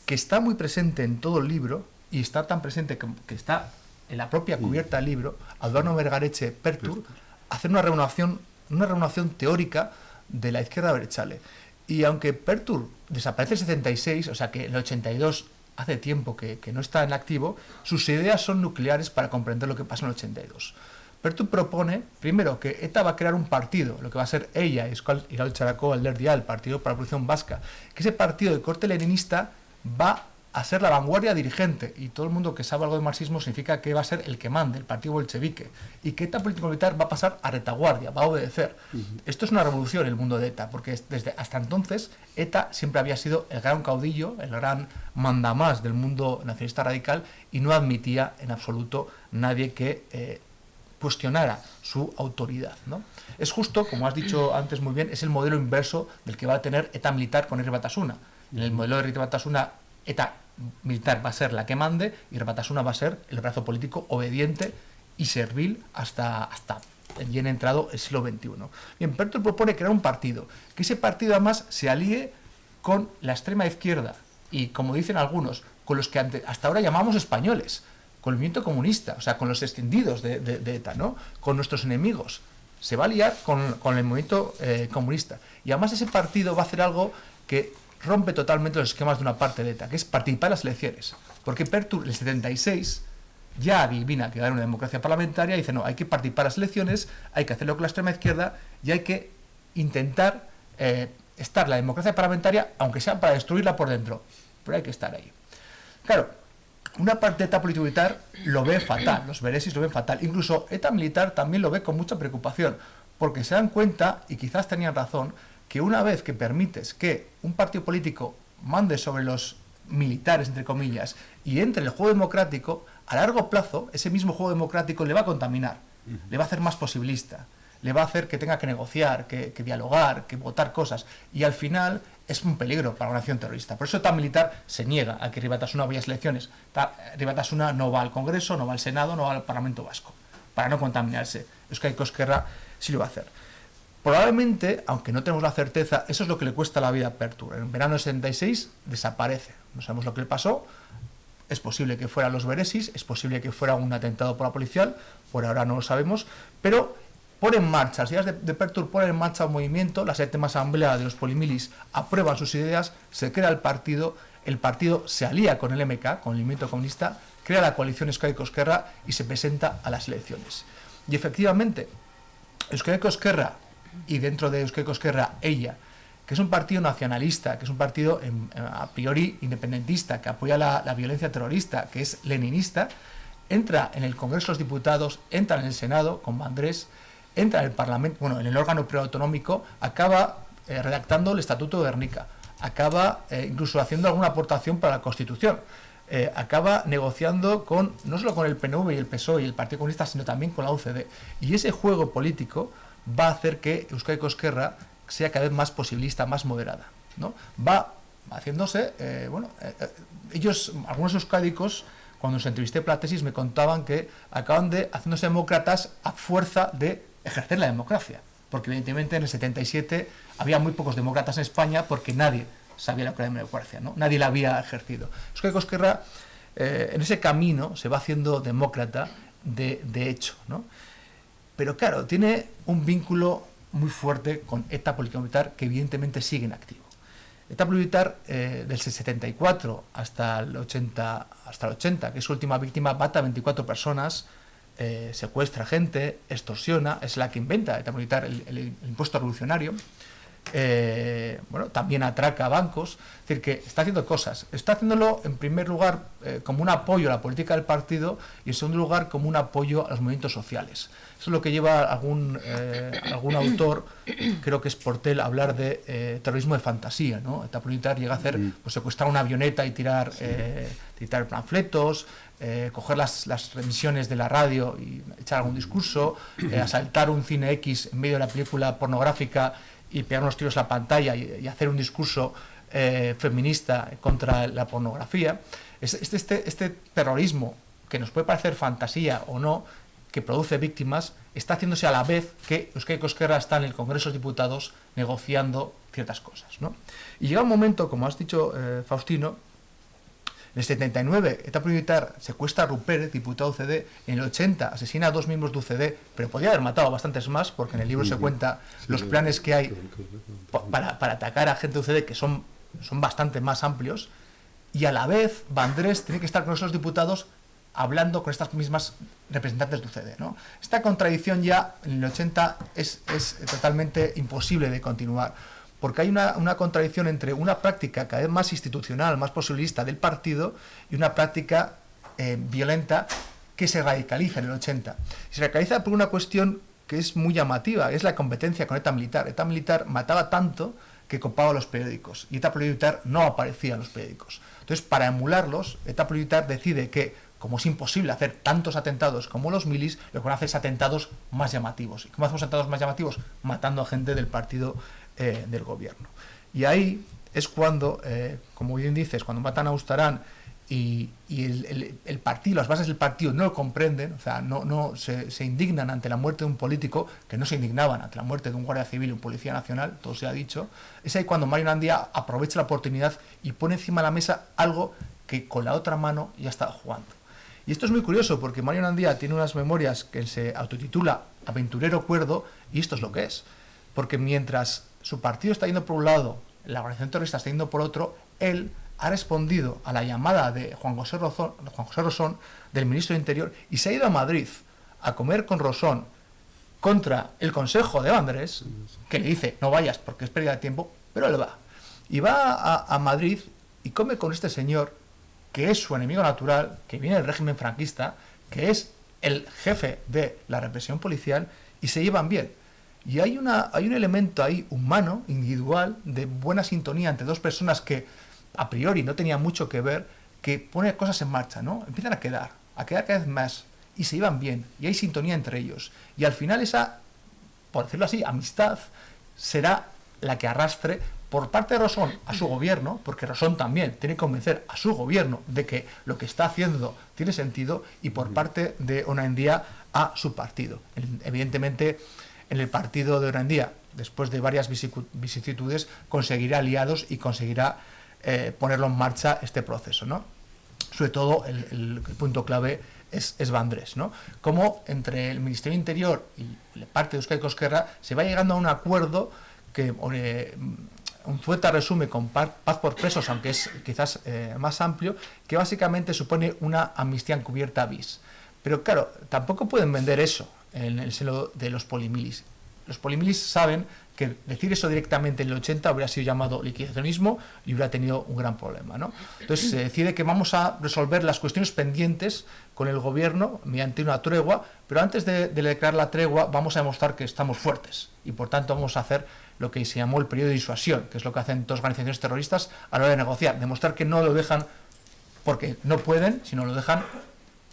que está muy presente en todo el libro, y está tan presente que está en la propia cubierta del libro, a Eduardo Vergareche Pertur, a hacer una renovación teórica de la izquierda abertzale. Y aunque Pertur desaparece en el 76, o sea que en el 82 hace tiempo que no está en activo, sus ideas son nucleares para comprender lo que pasa en el 82. Pertur propone, primero, que ETA va a crear un partido, lo que va a ser ella, Iraul Txarako Alderdia, el Partido para la Revolución Vasca, que ese partido de corte leninista va a ser la vanguardia dirigente, y todo el mundo que sabe algo de marxismo significa que va a ser el que mande, el partido bolchevique, y que ETA político-militar va a pasar a retaguardia, va a obedecer. Esto es una revolución en el mundo de ETA, porque desde hasta entonces ETA siempre había sido el gran caudillo, el gran mandamás del mundo nacionalista radical, y no admitía en absoluto nadie que cuestionara su autoridad, ¿no? Es justo, como has dicho antes muy bien, es el modelo inverso del que va a tener ETA militar con Herri Batasuna. En el modelo de Herri Batasuna, ETA militar va a ser la que mande, y Herri Batasuna va a ser el brazo político obediente y servil hasta bien entrado el siglo XXI. Bien, Pertur propone crear un partido, que ese partido además se alíe con la extrema izquierda y, como dicen algunos, con los que hasta ahora llamamos españoles, con el movimiento comunista, o sea, con los extendidos de ETA, ¿no? Con nuestros enemigos. Se va a liar con el movimiento comunista. Y además ese partido va a hacer algo que rompe totalmente los esquemas de una parte de ETA, que es participar en las elecciones. Porque Pertur, en el 76, ya adivina que va a haber una democracia parlamentaria y dice, no, hay que participar en las elecciones, hay que hacerlo con la extrema izquierda y hay que intentar estar en la democracia parlamentaria, aunque sea para destruirla por dentro, pero hay que estar ahí. Claro, una parte de ETA político-militar lo ve fatal, los beresis lo ven fatal, incluso ETA militar también lo ve con mucha preocupación, porque se dan cuenta, y quizás tenían razón, que una vez que permites que un partido político mande sobre los militares, entre comillas, y entre el juego democrático, a largo plazo, ese mismo juego democrático le va a contaminar, le va a hacer más posibilista, le va a hacer que tenga que negociar, que dialogar, que votar cosas, y al final es un peligro para una nación terrorista. Por eso ETA militar se niega a que Ribatasuna vaya a elecciones. Ribatasuna no va al Congreso, no va al Senado, no va al Parlamento Vasco, para no contaminarse. Euskadi Ezkerra sí lo va a hacer. Probablemente, aunque no tenemos la certeza, eso es lo que le cuesta la vida a Pertur. En verano del 76 desaparece. No sabemos lo que le pasó. Es posible que fueran los beresis, es posible que fuera un atentado por la policial, por ahora no lo sabemos, pero pone en marcha, las ideas de Pertur ponen en marcha un movimiento, la séptima asamblea de los polimilis aprueban sus ideas, se crea el partido se alía con el MK, con el movimiento comunista, crea la coalición Euskadi Ezkerra y se presenta a las elecciones. Y efectivamente, Euskadi Ezkerra, y dentro de Euskadi Ezkerra, ella, que es un partido nacionalista, que es un partido a priori independentista, que apoya la violencia terrorista, que es leninista, entra en el Congreso de los Diputados, entra en el Senado con Vandrés, entra en el Parlamento, bueno, en el órgano preautonómico, acaba redactando el Estatuto de Gernika, acaba incluso haciendo alguna aportación para la Constitución, acaba negociando no solo con el PNV y el PSOE y el Partido Comunista, sino también con la UCD. Y ese juego político va a hacer que Euskadi Ezkerra sea cada vez más posibilista, más moderada, ¿no? Va haciéndose, ellos, algunos euskádicos, cuando os entrevisté para la tesis, me contaban que acaban haciéndose demócratas a fuerza de ejercer la democracia, porque evidentemente en el 77 había muy pocos demócratas en España porque nadie sabía lo que era la democracia, ¿no? Nadie la había ejercido. Euskadi Ezkerra en ese camino se va haciendo demócrata de hecho, ¿no? Pero claro, tiene un vínculo muy fuerte con ETA político-militar que evidentemente sigue en activo. ETA político-militar del 74 hasta el 80, que es su última víctima, mata a 24 personas, secuestra gente, extorsiona, es la que inventa ETA militar el impuesto revolucionario, también atraca bancos, es decir, que está haciendo cosas, está haciéndolo en primer lugar como un apoyo a la política del partido y en segundo lugar como un apoyo a los movimientos sociales. Eso es lo que lleva algún autor, creo que es Portel, a hablar de terrorismo de fantasía, ¿no? ETA militar llega a hacer, pues, secuestrar una avioneta y tirar panfletos, coger las remisiones de la radio y echar algún discurso, asaltar un cine X en medio de la película pornográfica y pegar unos tiros a la pantalla y hacer un discurso feminista contra la pornografía. Este terrorismo, que nos puede parecer fantasía o no, que produce víctimas, está haciéndose a la vez que Euskadi Ezkerra está en el Congreso de los Diputados negociando ciertas cosas, ¿no? Y llega un momento, como has dicho, Faustino, en el 79, ETA militar secuestra a Rupert, diputado UCD, en el 80 asesina a 2 miembros de UCD, pero podría haber matado a bastantes más, porque en el libro se cuenta los planes que hay para atacar a gente de UCD, que son bastante más amplios, y a la vez Vandrés tiene que estar con esos diputados hablando con estas mismas representantes de UCD, ¿no? Esta contradicción ya en el 80 es totalmente imposible de continuar, porque hay una contradicción entre una práctica cada vez más institucional, más posibilista del partido y una práctica violenta que se radicaliza en el 80. Y se radicaliza por una cuestión que es muy llamativa, es la competencia con ETA militar. ETA militar mataba tanto que copaba los periódicos y ETA militar no aparecía en los periódicos. Entonces, para emularlos, ETA militar decide que, como es imposible hacer tantos atentados como los milis, lo que van a hacer es atentados más llamativos. ¿Y cómo hacemos atentados más llamativos? Matando a gente del partido del gobierno. Y ahí es cuando, como bien dices, cuando matan a Ustarán y el partido, las bases del partido no lo comprenden, o sea, se indignan ante la muerte de un político, que no se indignaban ante la muerte de un guardia civil y un policía nacional, todo se ha dicho. Es ahí cuando Mario Nandía aprovecha la oportunidad y pone encima de la mesa algo que con la otra mano ya estaba jugando. Y esto es muy curioso porque Mario Nandía tiene unas memorias que se autotitula Aventurero Cuerdo, y esto es lo que es. Porque mientras su partido está yendo por un lado, la organización terrorista está yendo por otro, él ha respondido a la llamada de Juan José Rosón, del ministro de Interior, y se ha ido a Madrid a comer con Rosón contra el Consejo de Vandrés, que le dice no vayas porque es pérdida de tiempo, pero él va. Y va a Madrid y come con este señor, que es su enemigo natural, que viene del régimen franquista, que es el jefe de la represión policial, y se llevan bien. Y hay un elemento ahí humano, individual, de buena sintonía entre dos personas que a priori no tenían mucho que ver, que pone cosas en marcha, ¿no? Empiezan a quedar cada vez más, y se llevan bien, y hay sintonía entre ellos. Y al final esa, por decirlo así, amistad será la que arrastre por parte de Rosón a su gobierno, porque Rosón también tiene que convencer a su gobierno de que lo que está haciendo tiene sentido, y por parte de Onaendía a su partido. Evidentemente, en el partido de Onaendía, después de varias vicisitudes, conseguirá aliados y conseguirá ponerlo en marcha este proceso, ¿no? Sobre todo el punto clave es Vandrés, ¿no? Como entre el Ministerio de Interior y parte de Euskadi Ezkerra se va llegando a un acuerdo que un Zueta resume con paz por presos, aunque es quizás más amplio, que básicamente supone una amnistía encubierta bis. Pero claro, tampoco pueden vender eso en el seno de los polimilis. Los polimilis saben que decir eso directamente en el 80 hubiera sido llamado liquidacionismo y hubiera tenido un gran problema, ¿no? Entonces se decide que vamos a resolver las cuestiones pendientes con el gobierno mediante una tregua, pero antes de declarar la tregua vamos a demostrar que estamos fuertes, y por tanto vamos a hacer lo que se llamó el periodo de disuasión, que es lo que hacen todas las organizaciones terroristas a la hora de negociar, demostrar que no lo dejan porque no pueden, sino lo dejan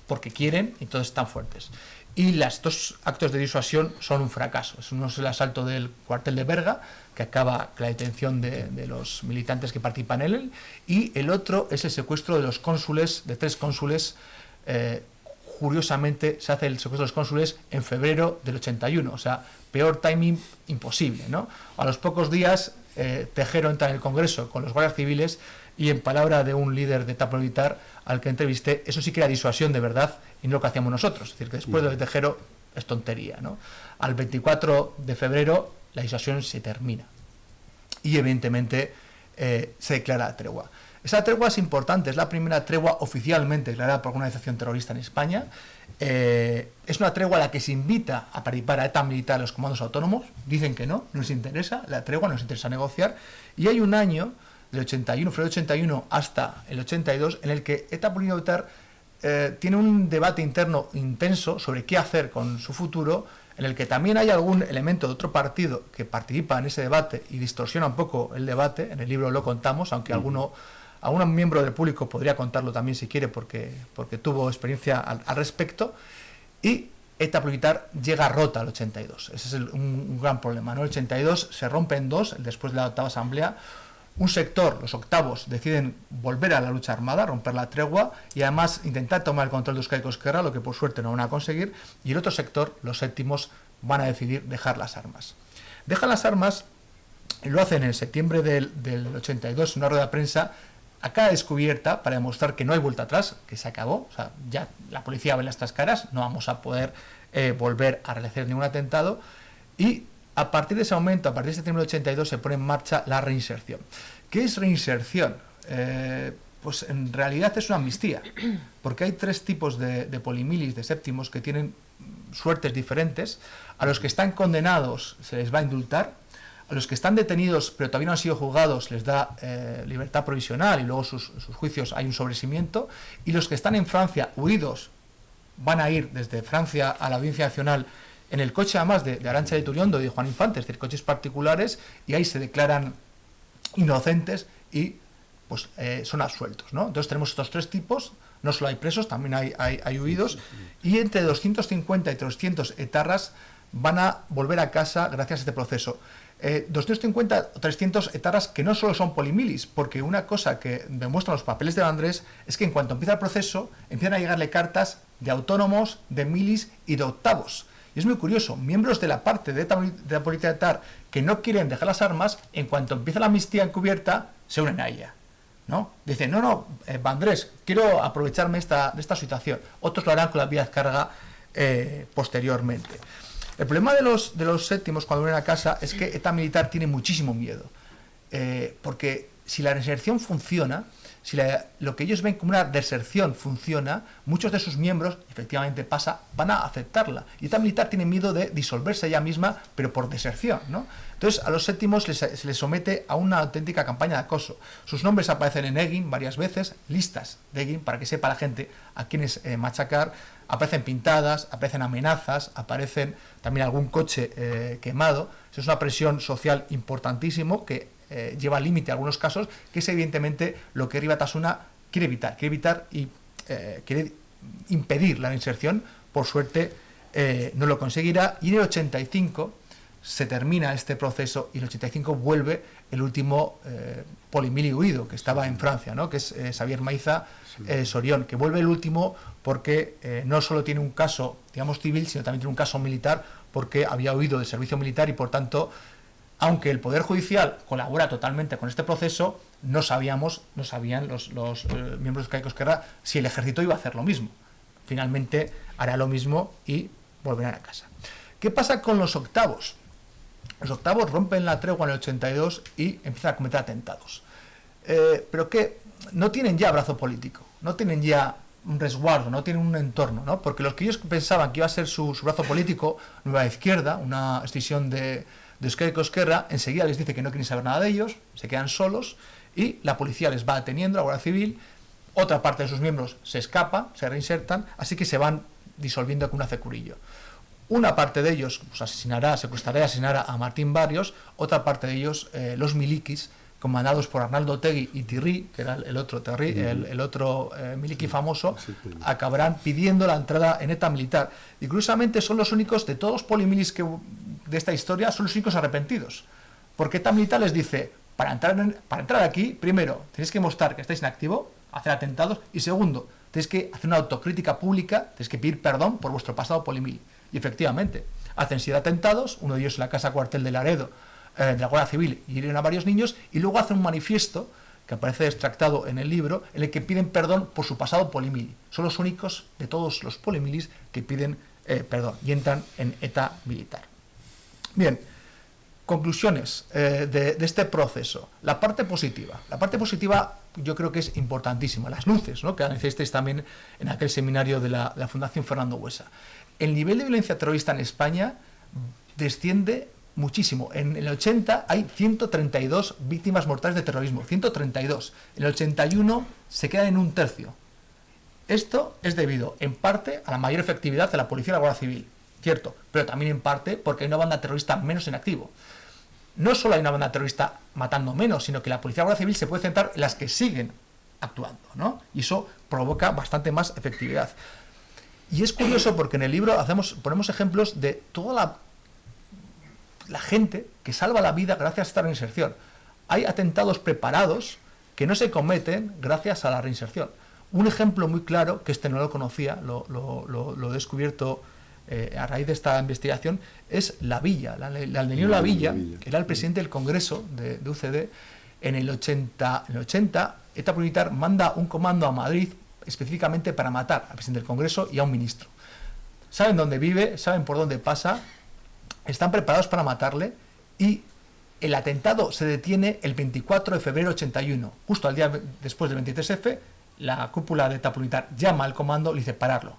porque quieren, y entonces están fuertes. Y los dos actos de disuasión son un fracaso. Uno es el asalto del cuartel de Berga, que acaba con la detención de los militantes que participan en él, y el otro es el secuestro de los cónsules, de 3 cónsules. Curiosamente se hace el secuestro de los cónsules en febrero del 81, o sea, peor timing imposible, ¿no? A los pocos días Tejero entra en el Congreso con los guardias civiles, y en palabra de un líder de etapa militar al que entrevisté, eso sí que era disuasión de verdad y no lo que hacíamos nosotros. Es decir, que después de Tejero es tontería, ¿no? Al 24 de febrero la disuasión se termina y evidentemente se declara la tregua. Esa tregua es importante, es la primera tregua oficialmente declarada por una organización terrorista en España. Es una tregua a la que se invita a participar a ETA militar, a los comandos autónomos. Dicen que no nos interesa la tregua, nos interesa negociar. Y hay un año, del 81, febrero del 81 hasta el 82, en el que ETA militar tiene un debate interno intenso sobre qué hacer con su futuro, en el que también hay algún elemento de otro partido que participa en ese debate y distorsiona un poco el debate. En el libro lo contamos, aunque algún miembro del público podría contarlo también si quiere, porque tuvo experiencia al respecto. Y ETA militar llega rota al 82. Ese es un gran problema, ¿no? El 82 se rompe en dos, después de la octava asamblea. Un sector, los octavos, deciden volver a la lucha armada, romper la tregua y además intentar tomar el control de Euskadi Ezkerra, lo que por suerte no van a conseguir. Y el otro sector, los séptimos, van a decidir dejar las armas. Dejan las armas, y lo hacen en septiembre del 82, en una rueda de prensa, a cara descubierta, para demostrar que no hay vuelta atrás, que se acabó. O sea, ya la policía ve nuestras caras, no vamos a poder volver a realizar ningún atentado. Y a partir de ese momento, a partir de septiembre del 82, se pone en marcha la reinserción. ¿Qué es reinserción? Pues en realidad es una amnistía, porque hay 3 tipos de polimilis, de séptimos, que tienen suertes diferentes. A los que están condenados se les va a indultar, a los que están detenidos pero todavía no han sido juzgados les da libertad provisional y luego sus juicios hay un sobreseimiento, y los que están en Francia huidos van a ir desde Francia a la Audiencia Nacional en el coche además de Arantxa de Turiondo y de Juan Infante, es decir, coches particulares, y ahí se declaran inocentes y pues son absueltos, ¿no? Entonces tenemos estos 3 tipos, no solo hay presos, también hay huidos, y entre 250 y 300 etarras van a volver a casa gracias a este proceso. 250 o 300 etarras que no solo son polimilis, porque una cosa que demuestran los papeles de Vandrés es que en cuanto empieza el proceso empiezan a llegarle cartas de autónomos, de milis y de octavos. Y es muy curioso, miembros de la parte de la policía de ETA que no quieren dejar las armas, en cuanto empieza la amnistía encubierta, se unen a ella, ¿no? Dicen, no, Vandrés, quiero aprovecharme de esta situación. Otros lo harán con la vía de carga posteriormente. El problema de los séptimos cuando vienen a casa es que ETA militar tiene muchísimo miedo, porque si la reinserción funciona, si lo que ellos ven como una deserción funciona, muchos de sus miembros, efectivamente pasa, van a aceptarla. Y ETA militar tiene miedo de disolverse ella misma, pero por deserción, ¿no? Entonces, a los séptimos se les somete a una auténtica campaña de acoso. Sus nombres aparecen en Egin varias veces, listas de Egin, para que sepa la gente a quienes machacar. Aparecen pintadas, aparecen amenazas, aparecen también algún coche quemado. Eso es una presión social importantísimo que lleva al límite algunos casos, que es evidentemente lo que Herri Batasuna quiere evitar y quiere impedir la reinserción. Por suerte no lo conseguirá, y en el 85 se termina este proceso y en el 85 vuelve el último polimili huido, que estaba en Francia, ¿no? Que es Xavier Maiza Sorión, que vuelve el último porque no solo tiene un caso, digamos, civil, sino también tiene un caso militar, porque había huido del servicio militar y, por tanto, aunque el Poder Judicial colabora totalmente con este proceso, no sabían los miembros de Euskadi Cosquerra si el ejército iba a hacer lo mismo. Finalmente hará lo mismo y volverán a casa. ¿Qué pasa con los octavos? Los octavos rompen la tregua en el 82 y empiezan a cometer atentados. Pero que no tienen ya brazo político, no tienen ya un resguardo, no tienen un entorno, ¿no? Porque los que ellos pensaban que iba a ser su brazo político, Nueva Izquierda, una escisión de Euskadi Cosquerra, enseguida les dice que no quieren saber nada de ellos, se quedan solos y la policía les va deteniendo, la Guardia Civil. Otra parte de sus miembros se escapa, se reinsertan, así que se van disolviendo con un acecurillo. Una parte de ellos pues, secuestrará y asesinará a Martín Barrios, otra parte de ellos, los milikis, comandados por Arnaldo Otegi y Tirri, que era el otro miliki famoso, acabarán pidiendo la entrada en ETA militar. Y curiosamente son los únicos, de todos los polimilis de esta historia, son los únicos arrepentidos. Porque ETA militar les dice, para entrar aquí, primero, tenéis que mostrar que estáis en activo, hacer atentados, y segundo, tenéis que hacer una autocrítica pública, tenéis que pedir perdón por vuestro pasado polimil. Y efectivamente, hacen 7 atentados, uno de ellos en la casa cuartel de Laredo, de la Guardia Civil, y hieren a varios niños, y luego hacen un manifiesto que aparece extractado en el libro, en el que piden perdón por su pasado polimili. Son los únicos de todos los polimilis que piden perdón y entran en ETA militar. Bien, conclusiones de este proceso. La parte positiva yo creo que es importantísima. Las luces, ¿no?, que anunciasteis también en aquel seminario de la Fundación Fernando Buesa. El nivel de violencia terrorista en España desciende muchísimo. En el 80 hay 132 víctimas mortales de terrorismo, 132. En el 81 se quedan en 1/3. Esto es debido, en parte, a la mayor efectividad de la policía y la Guardia Civil, cierto, pero también en parte porque hay una banda terrorista menos en activo. No solo hay una banda terrorista matando menos, sino que la policía y la Guardia Civil se puede centrar en las que siguen actuando, ¿no? Y eso provoca bastante más efectividad. Y es curioso porque en el libro ponemos ejemplos de toda la gente que salva la vida gracias a esta reinserción. Hay atentados preparados que no se cometen gracias a la reinserción. Un ejemplo muy claro, que no lo conocía, lo he descubierto a raíz de esta investigación, es Lavilla, Aldenio Lavilla, que era el presidente del Congreso de UCD. En el 80, ETA militar manda un comando a Madrid específicamente para matar al presidente del Congreso y a un ministro. Saben dónde vive, saben por dónde pasa, están preparados para matarle, y el atentado se detiene el 24 de febrero de 81. Justo al día después del 23F, la cúpula de ETA militar llama al comando y le dice pararlo.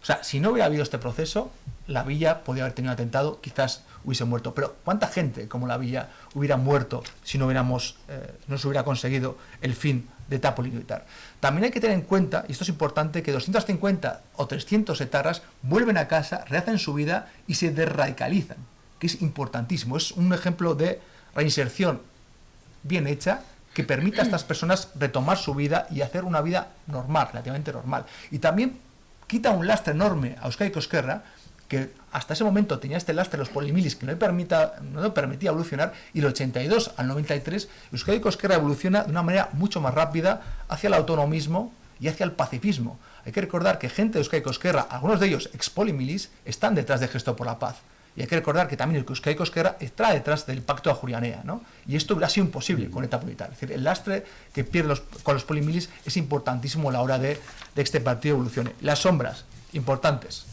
O sea, si no hubiera habido este proceso, Lavilla podría haber tenido un atentado, quizás hubiese muerto. Pero ¿cuánta gente como Lavilla hubiera muerto si no se hubiera conseguido el fin de ETA militar? También hay que tener en cuenta, y esto es importante, que 250 o 300 etarras vuelven a casa, rehacen su vida y se desradicalizan, que es importantísimo. Es un ejemplo de reinserción bien hecha que permite a estas personas retomar su vida y hacer una vida normal, relativamente normal. Y también quita un lastre enorme a Euskadi Cosquerra, que hasta ese momento tenía este lastre de los polimilis que no le permitía evolucionar, y del 82 al 93 Euskadi Cosquerra evoluciona de una manera mucho más rápida hacia el autonomismo y hacia el pacifismo. Hay que recordar que gente de Euskadi Cosquerra, algunos de ellos ex polimilis, están detrás de Gesto por la Paz. Y hay que recordar que también el Euskadi Cosquerra está detrás del Pacto de Ajurianea, ¿no? Y esto hubiera sido imposible con ETA militar. Es decir, el lastre que pierde con los polimilis es importantísimo a la hora de que este partido evolucione. Las sombras, importantes.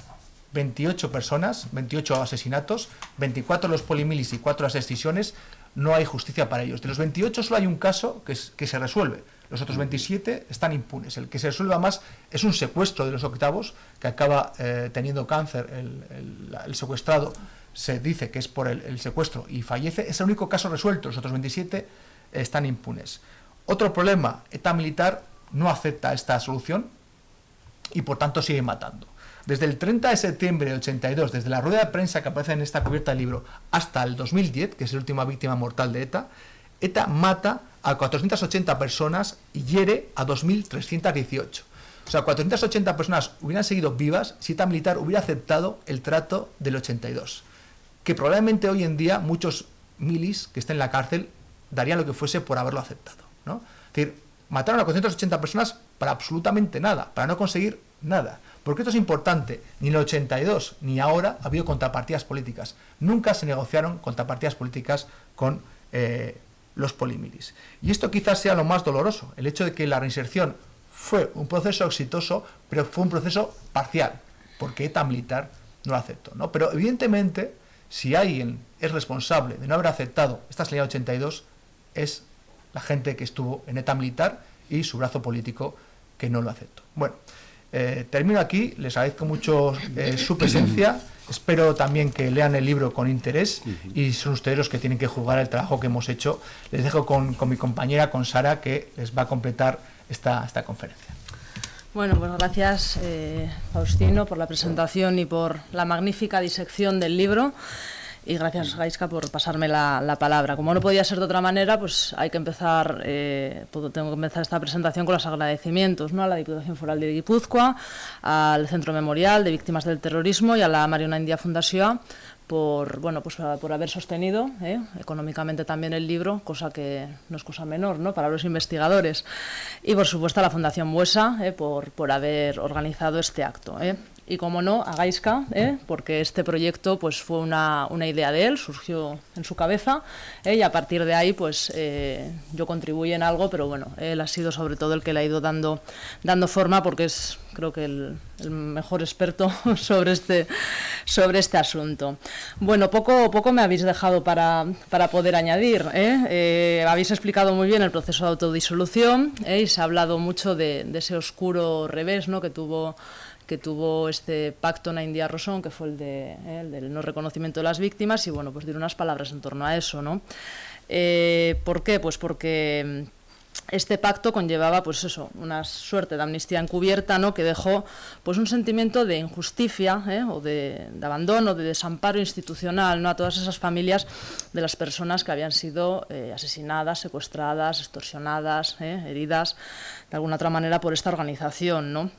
28 personas, 28 asesinatos, 24 los polimilis y 4 las excisiones. No hay justicia para ellos. De los 28 solo hay un caso que se resuelve. Los otros 27 están impunes. El que se resuelva más es un secuestro de los octavos, que acaba teniendo cáncer el secuestrado. Se dice que es por el secuestro y fallece. Es el único caso resuelto. Los otros 27 están impunes. Otro problema, ETA militar no acepta esta solución y por tanto sigue matando. Desde el 30 de septiembre de 82, desde la rueda de prensa que aparece en esta cubierta del libro, hasta el 2010, que es la última víctima mortal de ETA, ETA mata a 480 personas y hiere a 2.318. O sea, 480 personas hubieran seguido vivas si ETA militar hubiera aceptado el trato del 82. Que probablemente hoy en día muchos milis que estén en la cárcel darían lo que fuese por haberlo aceptado, ¿no? Es decir, mataron a 480 personas para absolutamente nada, para no conseguir nada. Porque esto es importante, ni en el 82 ni ahora ha habido contrapartidas políticas. Nunca se negociaron contrapartidas políticas con los polimilis. Y esto quizás sea lo más doloroso, el hecho de que la reinserción fue un proceso exitoso, pero fue un proceso parcial, porque ETA militar no lo aceptó, ¿no? Pero evidentemente, si alguien es responsable de no haber aceptado esta salida 82, es la gente que estuvo en ETA militar y su brazo político que no lo aceptó. Bueno, termino aquí, les agradezco mucho su presencia, espero también que lean el libro con interés y son ustedes los que tienen que juzgar el trabajo que hemos hecho. Les dejo con mi compañera, con Sara, que les va a completar esta conferencia. Bueno, pues gracias Faustino por la presentación y por la magnífica disección del libro. Y gracias, Gaizka, por pasarme la palabra. Como no podía ser de otra manera, pues hay que empezar, tengo que empezar esta presentación con los agradecimientos, ¿no? A la Diputación Foral de Guipúzcoa, al Centro Memorial de Víctimas del Terrorismo y a la Mariona India Fundació por haber sostenido económicamente también el libro, cosa que no es cosa menor, ¿no?, para los investigadores. Y, por supuesto, a la Fundación Buesa por haber organizado este acto. Y, como no, a Gaizka, porque este proyecto pues fue una idea de él, surgió en su cabeza, y a partir de ahí pues yo contribuí en algo, pero bueno, él ha sido sobre todo el que le ha ido dando forma, porque es, creo que, el mejor experto sobre este asunto. Bueno, poco me habéis dejado para poder añadir. Habéis explicado muy bien el proceso de autodisolución, y se ha hablado mucho de ese oscuro revés, ¿no?, que tuvo este pacto Naindia-Rosón, que fue el del no reconocimiento de las víctimas, y bueno, pues diré unas palabras en torno a eso, ¿no? ¿Por qué? Pues porque este pacto conllevaba, pues eso, una suerte de amnistía encubierta, ¿no?, que dejó pues un sentimiento de injusticia, o de abandono, de desamparo institucional, ¿no?, a todas esas familias de las personas que habían sido asesinadas, secuestradas, extorsionadas, heridas de alguna otra manera por esta organización, ¿no?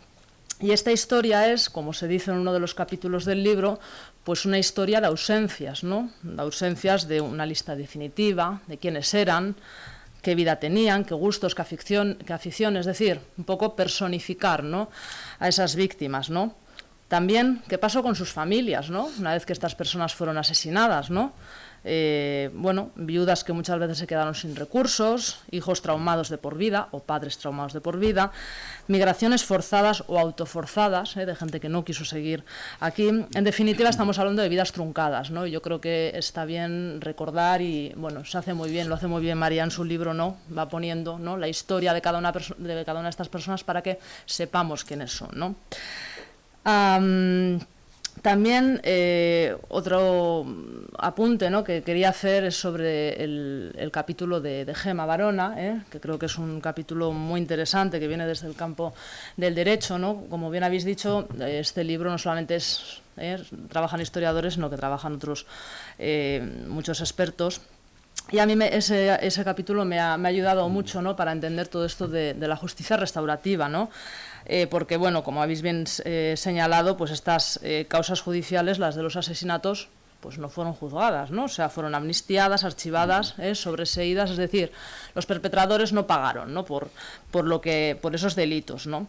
Y esta historia es, como se dice en uno de los capítulos del libro, pues una historia de ausencias, ¿no?, de ausencias de una lista definitiva, de quiénes eran, qué vida tenían, qué gustos, qué afición, es decir, un poco personificar, ¿no?, a esas víctimas, ¿no? También, ¿qué pasó con sus familias, ¿no?, una vez que estas personas fueron asesinadas, ¿no? Viudas que muchas veces se quedaron sin recursos, hijos traumados de por vida o padres traumados de por vida, migraciones forzadas o autoforzadas, de gente que no quiso seguir aquí. En definitiva, estamos hablando de vidas truncadas, ¿no? Yo creo que está bien recordar y, bueno, lo hace muy bien María en su libro, ¿no?, va poniendo, ¿no?, la historia de cada una de estas personas para que sepamos quiénes son, ¿no? También otro apunte, ¿no?, que quería hacer es sobre el capítulo de Gemma Barona, que creo que es un capítulo muy interesante, que viene desde el campo del derecho, ¿no? Como bien habéis dicho, este libro no solamente trabajan historiadores, sino que trabajan otros muchos expertos. Y a mí ese capítulo me ha ayudado mucho, ¿no?, para entender todo esto de la justicia restaurativa, ¿no? Porque, bueno, como habéis bien señalado, pues estas causas judiciales, las de los asesinatos, pues no fueron juzgadas, ¿no? O sea, fueron amnistiadas, archivadas, sobreseídas, es decir, los perpetradores no pagaron, ¿no?, por esos delitos, ¿no?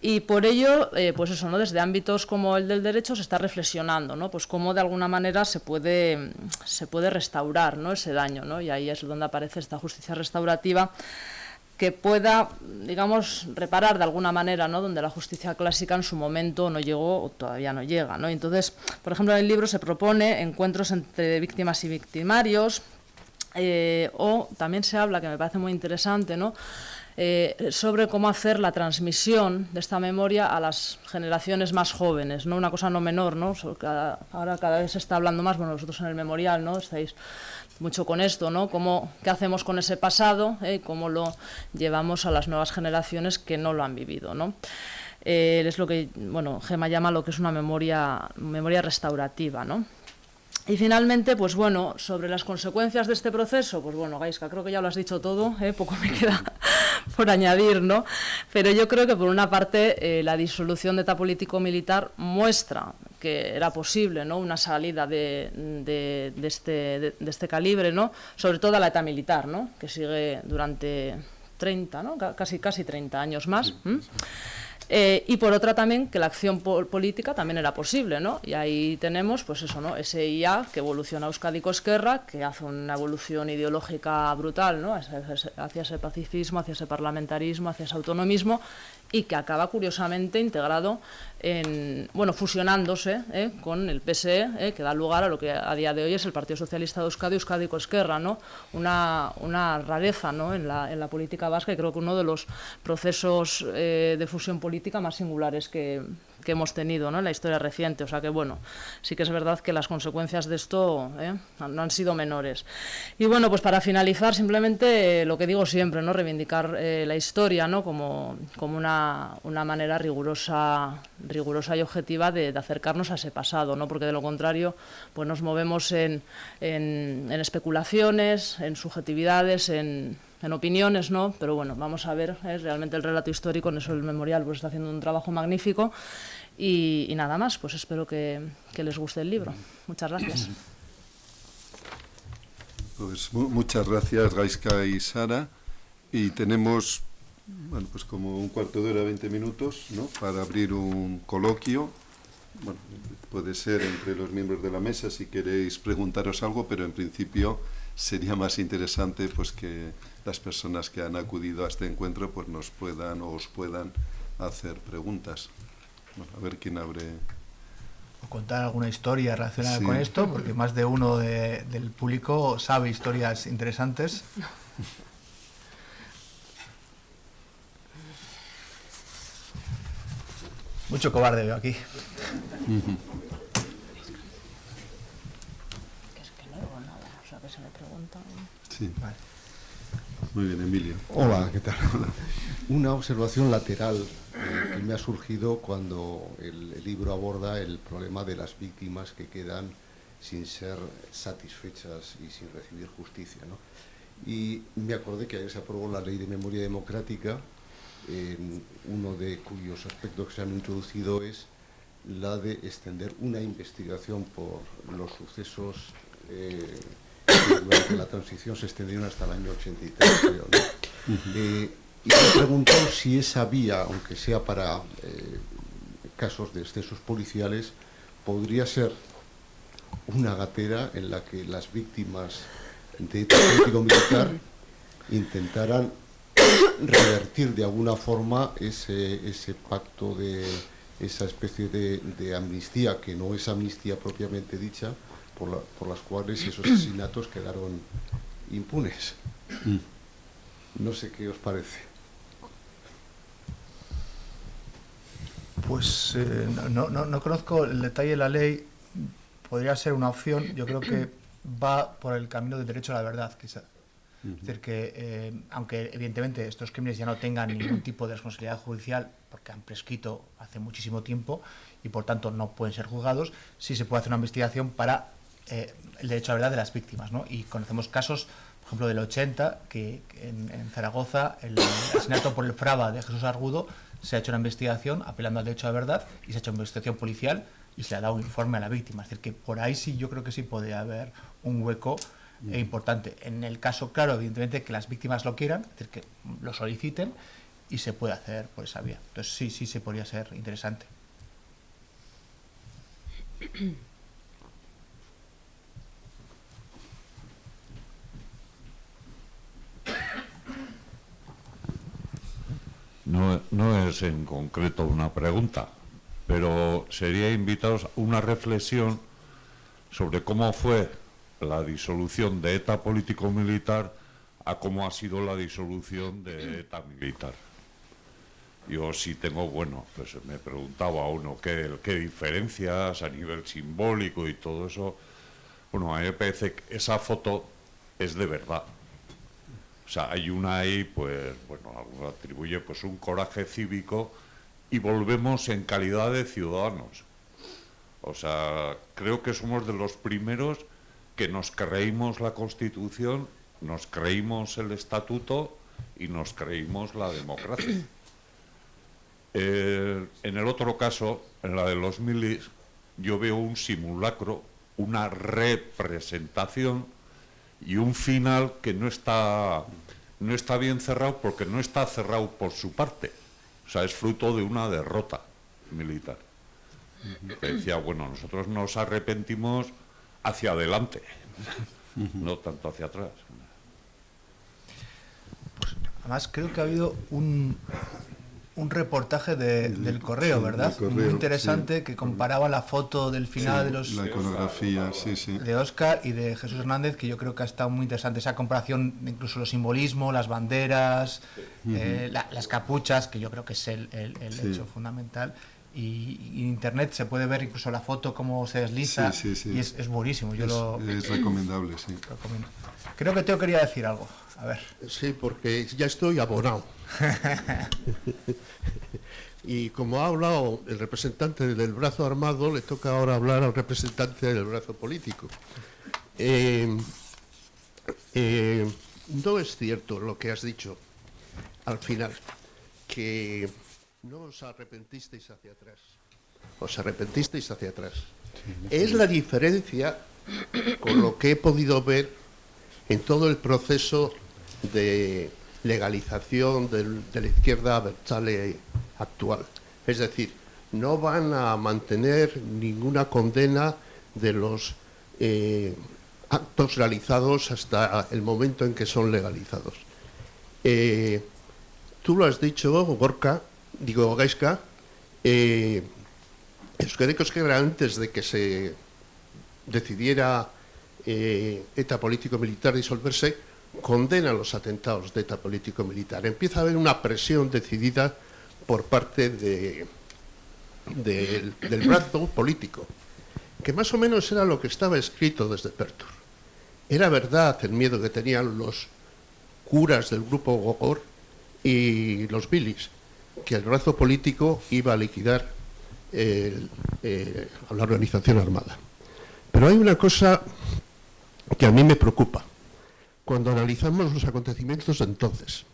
Y por ello, pues eso, ¿no?, desde ámbitos como el del derecho se está reflexionando, ¿no?, pues cómo de alguna manera se puede restaurar, ¿no?, ese daño, ¿no? Y ahí es donde aparece esta justicia restaurativa, que pueda, digamos, reparar de alguna manera, ¿no?, donde la justicia clásica en su momento no llegó o todavía no llega, ¿no? Entonces, por ejemplo, en el libro se propone encuentros entre víctimas y victimarios, o también se habla, que me parece muy interesante, ¿no?, sobre cómo hacer la transmisión de esta memoria a las generaciones más jóvenes, ¿no? Una cosa no menor, ¿no? Ahora cada vez se está hablando más, bueno, vosotros en el memorial, ¿no? Estáis mucho con esto, ¿no? ¿Qué hacemos con ese pasado? ¿Cómo lo llevamos a las nuevas generaciones que no lo han vivido, ¿no? Es lo que, bueno, Gemma llama lo que es una memoria restaurativa, ¿no? Y finalmente, pues bueno, sobre las consecuencias de este proceso, pues bueno, Gaiska, creo que ya lo has dicho todo, poco me queda por añadir, ¿no? Pero yo creo que por una parte la disolución de ETA político-militar muestra que era posible, ¿no?, una salida de este calibre, ¿no?, sobre todo a la ETA militar, ¿no?, que sigue durante 30, ¿no?, casi 30 años más. Y por otra también que la acción política también era posible, ¿no? Y ahí tenemos, pues eso, ¿no?, ese IA que evoluciona Euskadiko Ezkerra, que hace una evolución ideológica brutal, ¿no?, hacia ese pacifismo, hacia ese parlamentarismo, hacia ese autonomismo, y que acaba curiosamente integrado fusionándose con el PSE, que da lugar a lo que a día de hoy es el Partido Socialista de Euskadi, Euskadiko Ezkerra, ¿no? Una rareza, ¿no?, en la política vasca, y creo que uno de los procesos de fusión política más singulares que hemos tenido, ¿no?, en la historia reciente. O sea que, bueno, sí que es verdad que las consecuencias de esto no han sido menores. Y bueno, pues para finalizar, simplemente lo que digo siempre, ¿no?, reivindicar la historia, ¿no?, como una manera rigurosa y objetiva de acercarnos a ese pasado, ¿no?, porque de lo contrario pues nos movemos en especulaciones, en subjetividades, en opiniones, ¿no? Pero bueno, vamos a ver realmente el relato histórico. En eso el memorial pues está haciendo un trabajo magnífico, y nada más, pues espero que les guste el libro. Muchas gracias. Pues muchas gracias, Gaiska y Sara, y tenemos, bueno, pues como un cuarto de hora, 20 minutos, ¿no?, para abrir un coloquio. Bueno, puede ser entre los miembros de la mesa si queréis preguntaros algo, pero en principio sería más interesante pues que las personas que han acudido a este encuentro pues nos puedan o os puedan hacer preguntas. Bueno, a ver quién abre. O contar alguna historia relacionada Sí. con esto, porque más de uno del público sabe historias interesantes. Mucho cobarde veo aquí. Que es que no digo nada, o sea que se me pregunta. Sí. Vale. Muy bien, Emilio. Hola, ¿qué tal? Una observación lateral que me ha surgido cuando el libro aborda el problema de las víctimas que quedan sin ser satisfechas y sin recibir justicia, ¿no? Y me acordé que ayer se aprobó la Ley de Memoria Democrática, uno de cuyos aspectos que se han introducido es la de extender una investigación por los sucesos que durante la transición se extendieron hasta el año 83, creo, ¿no? Y me pregunto si esa vía, aunque sea para casos de excesos policiales, podría ser una gatera en la que las víctimas de hecho político-militar intentaran revertir de alguna forma ese pacto, de esa especie de amnistía, que no es amnistía propiamente dicha, por las cuales esos asesinatos quedaron impunes. No sé qué os parece. Pues no conozco el detalle de la ley. Podría ser una opción. Yo creo que va por el camino del derecho a la verdad, quizá. Es decir, que aunque evidentemente estos crímenes ya no tengan ningún tipo de responsabilidad judicial, porque han prescrito hace muchísimo tiempo y por tanto no pueden ser juzgados, sí se puede hacer una investigación para el derecho a la verdad de las víctimas, ¿no? Y conocemos casos, por ejemplo, del 80, que en Zaragoza, el asesinato por el Fraba de Jesús Argudo, se ha hecho una investigación apelando al derecho a la verdad y se ha hecho una investigación policial y se le ha dado un informe a la víctima. Es decir, que por ahí sí, yo creo que sí podría haber un hueco importante. En el caso, claro, evidentemente, que las víctimas lo quieran, es decir, que lo soliciten y se puede hacer por esa vía. Entonces sí se podría ser interesante. No es en concreto una pregunta, pero sería invitaros a una reflexión sobre cómo fue la disolución de ETA político-militar a cómo ha sido la disolución de ETA militar. Yo sí tengo, bueno, pues me preguntaba uno qué diferencias a nivel simbólico y todo eso. Bueno, a mí me parece que esa foto es de verdad. O sea, hay una ahí, pues, bueno, alguno atribuye pues un coraje cívico y volvemos en calidad de ciudadanos. O sea, creo que somos de los primeros que nos creímos la Constitución, nos creímos el Estatuto y nos creímos la democracia. En el otro caso, en la de los milis, yo veo un simulacro, una representación y un final que no está bien cerrado, porque no está cerrado por su parte. O sea, es fruto de una derrota militar. Que decía, bueno, nosotros nos arrepentimos hacia adelante, no tanto hacia atrás. Pues, además, creo que ha habido un reportaje del Correo, ¿verdad? Del Correo, muy interesante, sí. Que comparaba la foto del final Sí, la iconografía, sí. de Óscar y de Jesús Hernández, que yo creo que ha estado muy interesante esa comparación, incluso los simbolismos, las banderas, las capuchas, que yo creo que es el hecho fundamental. Y en internet se puede ver incluso la foto cómo se desliza, Sí. y es buenísimo. Es recomendable, sí. Lo recomiendo. Creo que Teo quería decir algo. A ver. Sí, porque ya estoy abonado. Y como ha hablado el representante del brazo armado, le toca ahora hablar al representante del brazo político. No es cierto lo que has dicho al final, que no os arrepentisteis hacia atrás. Os arrepentisteis hacia atrás. Es la diferencia con lo que he podido ver en todo el proceso de legalización de la izquierda abertzale actual. Es decir, no van a mantener ninguna condena de los actos realizados hasta el momento en que son legalizados. Tú lo has dicho, Gaizka, Euskadi antes de que se decidiera ETA político-militar disolverse, condena los atentados de ETA político-militar. Empieza a haber una presión decidida por parte del brazo político, que más o menos era lo que estaba escrito desde Pertur. Era verdad el miedo que tenían los curas del grupo Gogor y los bilis, que el brazo político iba a liquidar a la organización armada. Pero hay una cosa que a mí me preocupa cuando analizamos los acontecimientos de entonces,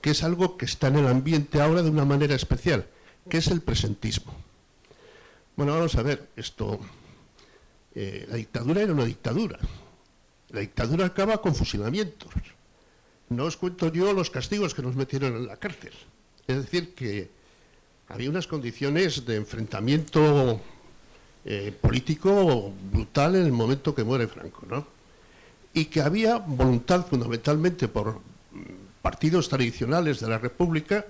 que es algo que está en el ambiente ahora de una manera especial, que es el presentismo. Bueno, vamos a ver, la dictadura era una dictadura. La dictadura acaba con fusilamientos. No os cuento yo los castigos que nos metieron en la cárcel. Es decir, que había unas condiciones de enfrentamiento político brutal en el momento que muere Franco, ¿no? Y que había voluntad fundamentalmente por partidos tradicionales de la República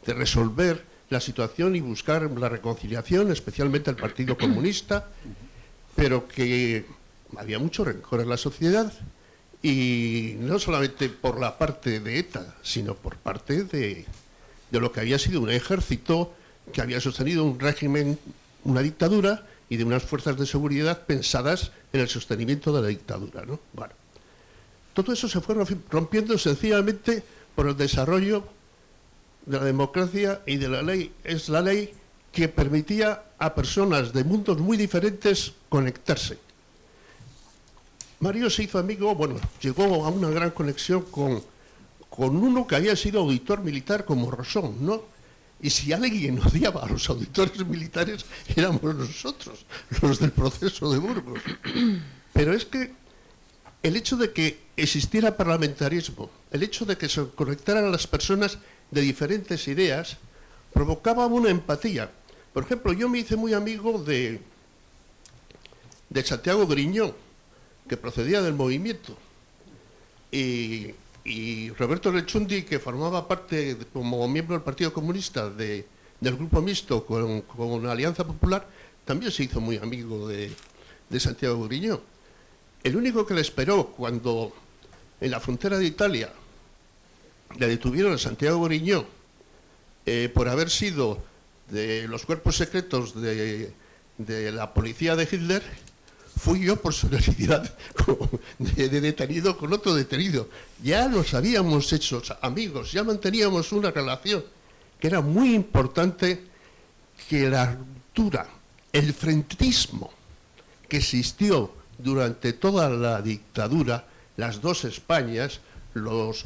de resolver la situación y buscar la reconciliación, especialmente el Partido Comunista, pero que había mucho rencor en la sociedad, y no solamente por la parte de ETA, sino por parte de lo que había sido un ejército que había sostenido un régimen, una dictadura, y de unas fuerzas de seguridad pensadas en el sostenimiento de la dictadura, ¿no? Bueno, todo eso se fue rompiendo sencillamente por el desarrollo de la democracia y de la ley. Es la ley que permitía a personas de mundos muy diferentes conectarse. Mario se hizo amigo, llegó a una gran conexión con uno que había sido auditor militar como Rosón, ¿no? Y si alguien odiaba a los auditores militares, éramos nosotros, los del proceso de Burgos. Pero es que el hecho de que existiera parlamentarismo, el hecho de que se conectaran las personas de diferentes ideas, provocaba una empatía. Por ejemplo, yo me hice muy amigo de Santiago Griñón, que procedía del movimiento, y Roberto Lechundi, que formaba parte como miembro del Partido Comunista del grupo mixto con Alianza Popular, también se hizo muy amigo de Santiago Griñón. El único que le esperó cuando en la frontera de Italia le detuvieron a Santiago Goriñó por haber sido de los cuerpos secretos de la policía de Hitler, fui yo por solidaridad de detenido con otro detenido. Ya nos habíamos hecho amigos, ya manteníamos una relación que era muy importante, que la ruptura, el frentismo que existió durante toda la dictadura, las dos Españas, los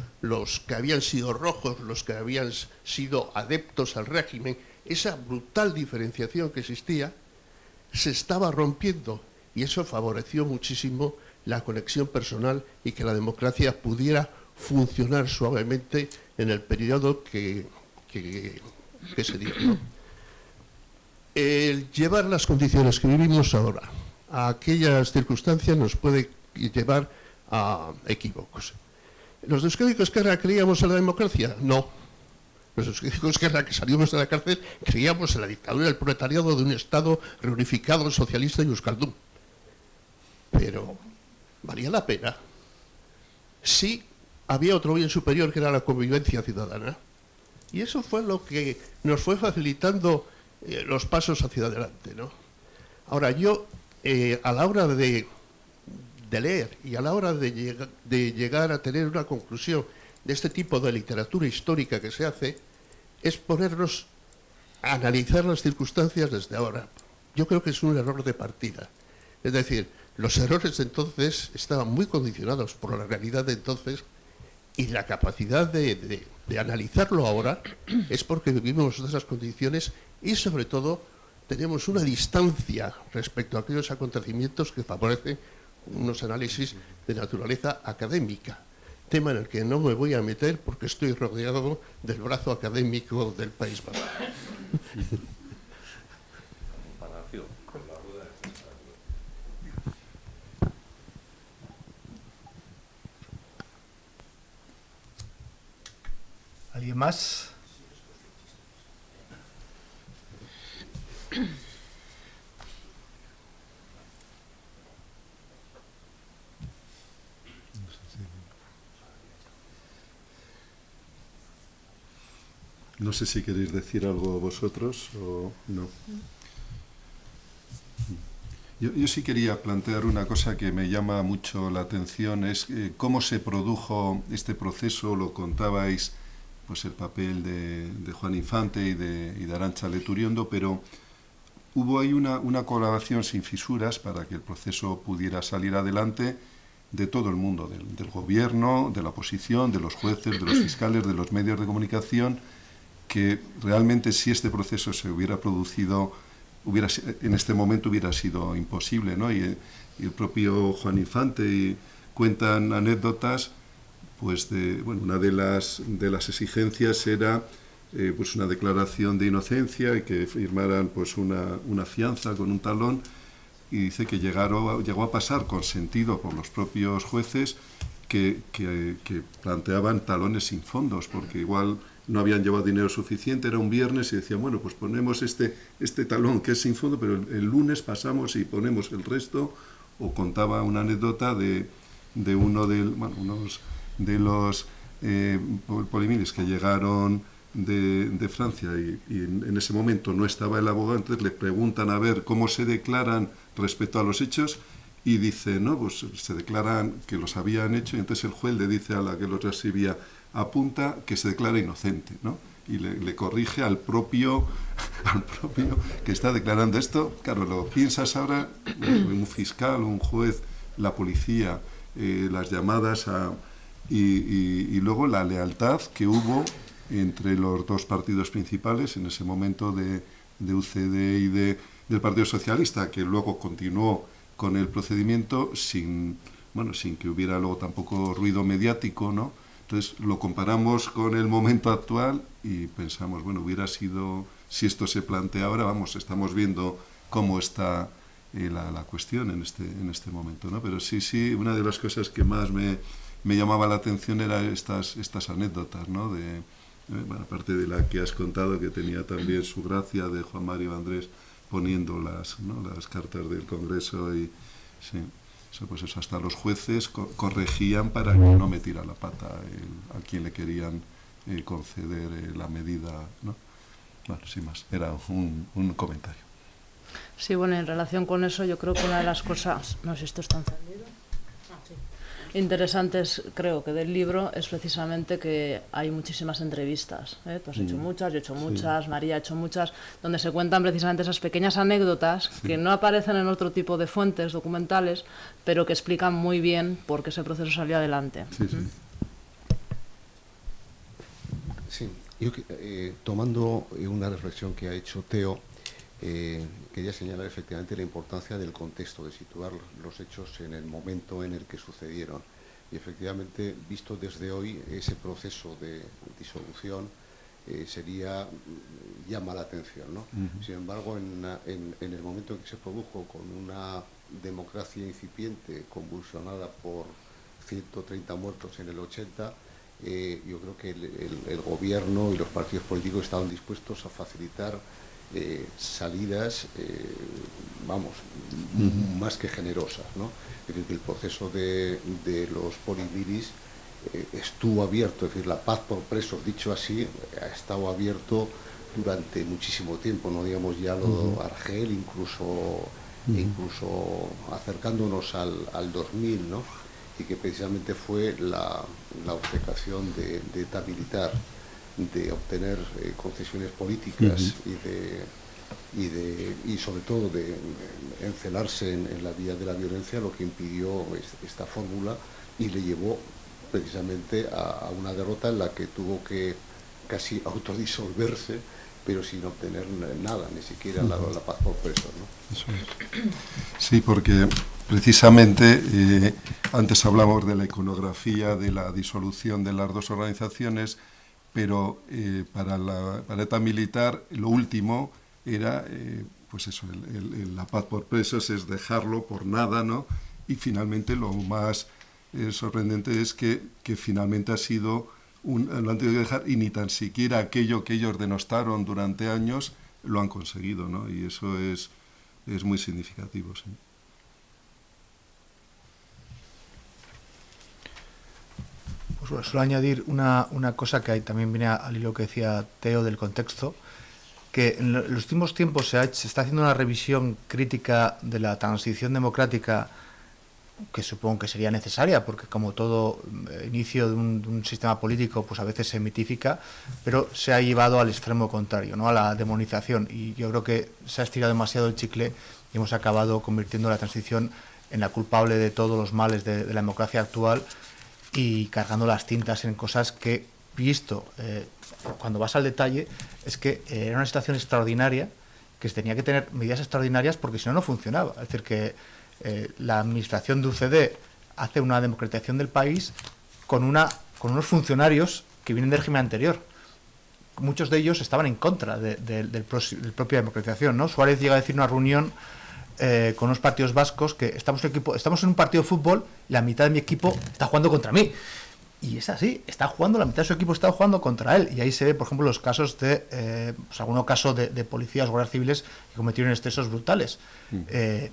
que habían sido rojos, los que habían sido adeptos al régimen, esa brutal diferenciación que existía, se estaba rompiendo, y eso favoreció muchísimo la conexión personal y que la democracia pudiera funcionar suavemente en el periodo que se dio, ¿no? El llevar las condiciones que vivimos ahora a aquellas circunstancias nos puede llevar a equívocos. ¿Los de Euskadi Ezkerra creíamos en la democracia? No. Los de Euskadi Ezkerra, que salimos de la cárcel, creíamos en la dictadura del proletariado de un Estado reunificado, socialista y euskaldún. Pero valía la pena. Sí, había otro bien superior que era la convivencia ciudadana. Y eso fue lo que nos fue facilitando los pasos hacia adelante, ¿no? Ahora, yo, a la hora de leer y a la hora de llegar a tener una conclusión de este tipo de literatura histórica que se hace, es ponernos a analizar las circunstancias desde ahora. Yo creo que es un error de partida. Es decir, los errores de entonces estaban muy condicionados por la realidad de entonces, y la capacidad de analizarlo ahora es porque vivimos en esas condiciones y, sobre todo, tenemos una distancia respecto a aquellos acontecimientos que favorecen unos análisis de naturaleza académica, tema en el que no me voy a meter porque estoy rodeado del brazo académico del País Vasco. ¿Alguien más? No sé si queréis decir algo vosotros o no. Yo sí quería plantear una cosa que me llama mucho la atención, es cómo se produjo este proceso. Lo contabais, pues el papel de Juan Infante y de Arantxa Leturiondo, pero hubo ahí una colaboración sin fisuras para que el proceso pudiera salir adelante de todo el mundo, del gobierno, de la oposición, de los jueces, de los fiscales, de los medios de comunicación, que realmente si este proceso se hubiera producido, en este momento hubiera sido imposible, ¿no? Y el propio Juan Infante cuentan anécdotas, pues una de las exigencias era pues una declaración de inocencia y que firmaran pues una fianza con un talón, y dice que llegó a pasar consentido por los propios jueces que planteaban talones sin fondos, porque igual no habían llevado dinero suficiente, era un viernes y decían, bueno, pues ponemos este talón que es sin fondo, pero el lunes pasamos y ponemos el resto. O contaba una anécdota de unos de los polimiles que llegaron de Francia y en ese momento no estaba el abogado, entonces le preguntan a ver cómo se declaran respecto a los hechos y dice, no, pues se declaran que los habían hecho, y entonces el juez le dice a la que los recibía, apunta que se declara inocente, ¿no? Y le corrige al propio que está declarando esto. Claro, lo piensas ahora, un fiscal, un juez, la policía, las llamadas y luego la lealtad que hubo entre los dos partidos principales en ese momento de UCD y del Partido Socialista, que luego continuó con el procedimiento sin que hubiera luego tampoco ruido mediático, ¿no? Entonces lo comparamos con el momento actual y pensamos, bueno, hubiera sido, si esto se plantea ahora, estamos viendo cómo está la cuestión en este momento, ¿no? Pero sí, una de las cosas que más me llamaba la atención era estas anécdotas, ¿no? Aparte de la que has contado, que tenía también su gracia, de Juan Mario Andrés poniendo las cartas del Congreso y sí. Eso hasta los jueces corregían para que no metiera la pata a quien le querían conceder la medida, ¿no? Bueno, sin más, era un comentario. Sí, bueno, en relación con eso, yo creo que una de las cosas, no sé si esto está encendido, interesantes, creo que del libro es precisamente que hay muchísimas entrevistas. Tú has hecho muchas, yo he hecho muchas, María ha hecho muchas, donde se cuentan precisamente esas pequeñas anécdotas que no aparecen en otro tipo de fuentes documentales, pero que explican muy bien por qué ese proceso salió adelante. Sí, yo tomando una reflexión que ha hecho Teo, quería señalar efectivamente la importancia del contexto, de situar los hechos en el momento en el que sucedieron. Y efectivamente, visto desde hoy, ese proceso de disolución llama la atención, ¿no? Sin embargo, en el momento en que se produjo, con una democracia incipiente, convulsionada por 130 muertos en el 80, yo creo que el gobierno y los partidos políticos estaban dispuestos a facilitar salidas, más que generosas, ¿no? Es decir, que el proceso de los poliviris estuvo abierto, es decir, la paz por presos, dicho así, ha estado abierto durante muchísimo tiempo, no digamos ya lo Argel, incluso acercándonos al 2000, ¿no? Y que precisamente fue la obcecación de ETA militar, de obtener concesiones políticas y sobre todo de encelarse en la vía de la violencia, lo que impidió esta fórmula y le llevó precisamente a una derrota en la que tuvo que casi autodisolverse, pero sin obtener nada, ni siquiera la paz por presos, ¿no? Eso es. Sí, porque precisamente antes hablamos de la iconografía de la disolución de las dos organizaciones, pero para ETA militar lo último era, pues eso, la paz por presos es dejarlo por nada, ¿no? Y finalmente lo más sorprendente es que finalmente ha sido, lo han tenido que dejar, y ni tan siquiera aquello que ellos denostaron durante años lo han conseguido, ¿no? Y eso es muy significativo, sí. Pues bueno, solo añadir una cosa que también viene al hilo que decía Teo del contexto, que en los últimos tiempos se está haciendo una revisión crítica de la transición democrática, que supongo que sería necesaria, porque como todo inicio de un sistema político, pues a veces se mitifica, pero se ha llevado al extremo contrario, ¿no? A la demonización, y yo creo que se ha estirado demasiado el chicle y hemos acabado convirtiendo la transición en la culpable de todos los males de la democracia actual, y cargando las tintas en cosas que, visto cuando vas al detalle, es que era una situación extraordinaria, que se tenía que tener medidas extraordinarias porque si no, no funcionaba. Es decir, que la administración de UCD hace una democratización del país con unos funcionarios que vienen del régimen anterior. Muchos de ellos estaban en contra del propia democratización, ¿no? Suárez llega a decir en una reunión con unos partidos vascos que estamos en un partido de fútbol y la mitad de mi equipo está jugando contra mí. Y es así, la mitad de su equipo está jugando contra él. Y ahí se ve, por ejemplo, los casos algunos casos de policías o guardias civiles que cometieron excesos brutales.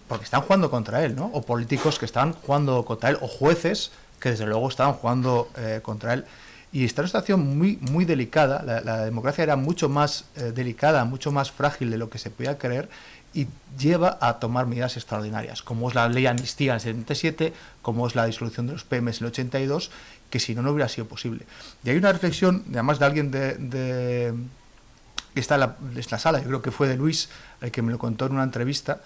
Porque están jugando contra él, ¿no? O políticos que estaban jugando contra él, o jueces que desde luego estaban jugando contra él. Y está en una situación muy, muy delicada. La democracia era mucho más delicada, mucho más frágil de lo que se podía creer, y lleva a tomar medidas extraordinarias, como es la ley amnistía en el 77, como es la disolución de los PMs en el 82, que si no, no hubiera sido posible. Y hay una reflexión, además de alguien que está en la sala, yo creo que fue de Luis, el que me lo contó en una entrevista,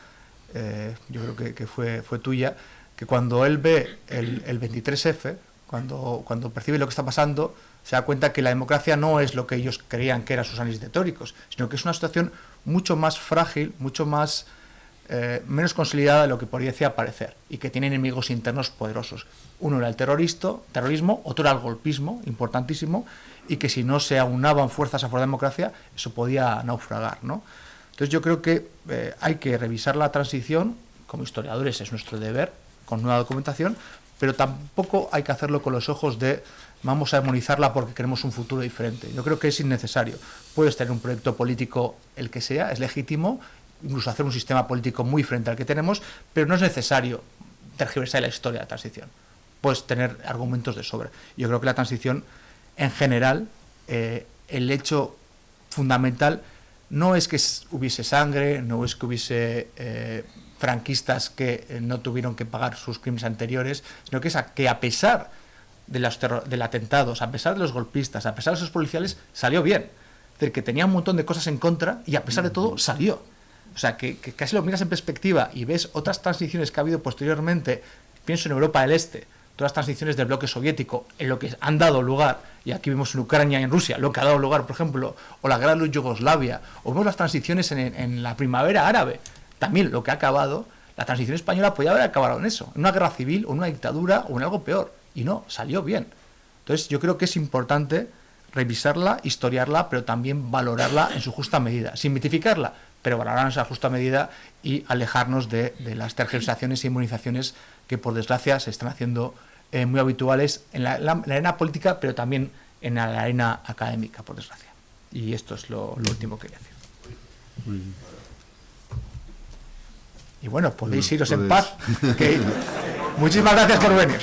yo creo que fue tuya, que cuando él ve el 23F, cuando percibe lo que está pasando, se da cuenta que la democracia no es lo que ellos creían que eran sus análisis retóricos, sino que es una situación mucho más frágil, mucho más menos consolidada de lo que podría parecer, y que tiene enemigos internos poderosos. Uno era el terrorismo, otro era el golpismo, importantísimo, y que si no se aunaban fuerzas a favor de la democracia, eso podía naufragar, ¿no? Entonces yo creo que hay que revisar la transición, como historiadores es nuestro deber, con nueva documentación, pero tampoco hay que hacerlo con los ojos de vamos a demonizarla porque queremos un futuro diferente. Yo creo que es innecesario. Puedes tener un proyecto político, el que sea, es legítimo, incluso hacer un sistema político muy diferente al que tenemos, pero no es necesario tergiversar la historia de la transición. Puedes tener argumentos de sobra. Yo creo que la transición, en general, el hecho fundamental no es que hubiese sangre, no es que hubiese franquistas que no tuvieron que pagar sus crímenes anteriores, sino que a pesar del atentados, a pesar de los golpistas, a pesar de esos policiales, salió bien. Es decir, que tenía un montón de cosas en contra y a pesar de todo salió. O sea, que casi lo miras en perspectiva y ves otras transiciones que ha habido posteriormente, pienso en Europa del Este, todas las transiciones del bloque soviético, en lo que han dado lugar, y aquí vemos en Ucrania y en Rusia, lo que ha dado lugar, por ejemplo, o la guerra de Yugoslavia, o vemos las transiciones en la primavera árabe, también lo que ha acabado, la transición española podía haber acabado en eso, en una guerra civil, o en una dictadura, o en algo peor, y no, salió bien. Entonces yo creo que es importante revisarla, historiarla, pero también valorarla en su justa medida, sin mitificarla, pero valorarla en su justa medida y alejarnos de las tergiversaciones y inmunizaciones que por desgracia se están haciendo muy habituales en la arena política, pero también en la arena académica, por desgracia. Y esto es lo último que quería decir. Y bueno, podéis iros en paz. Muchísimas gracias por venir.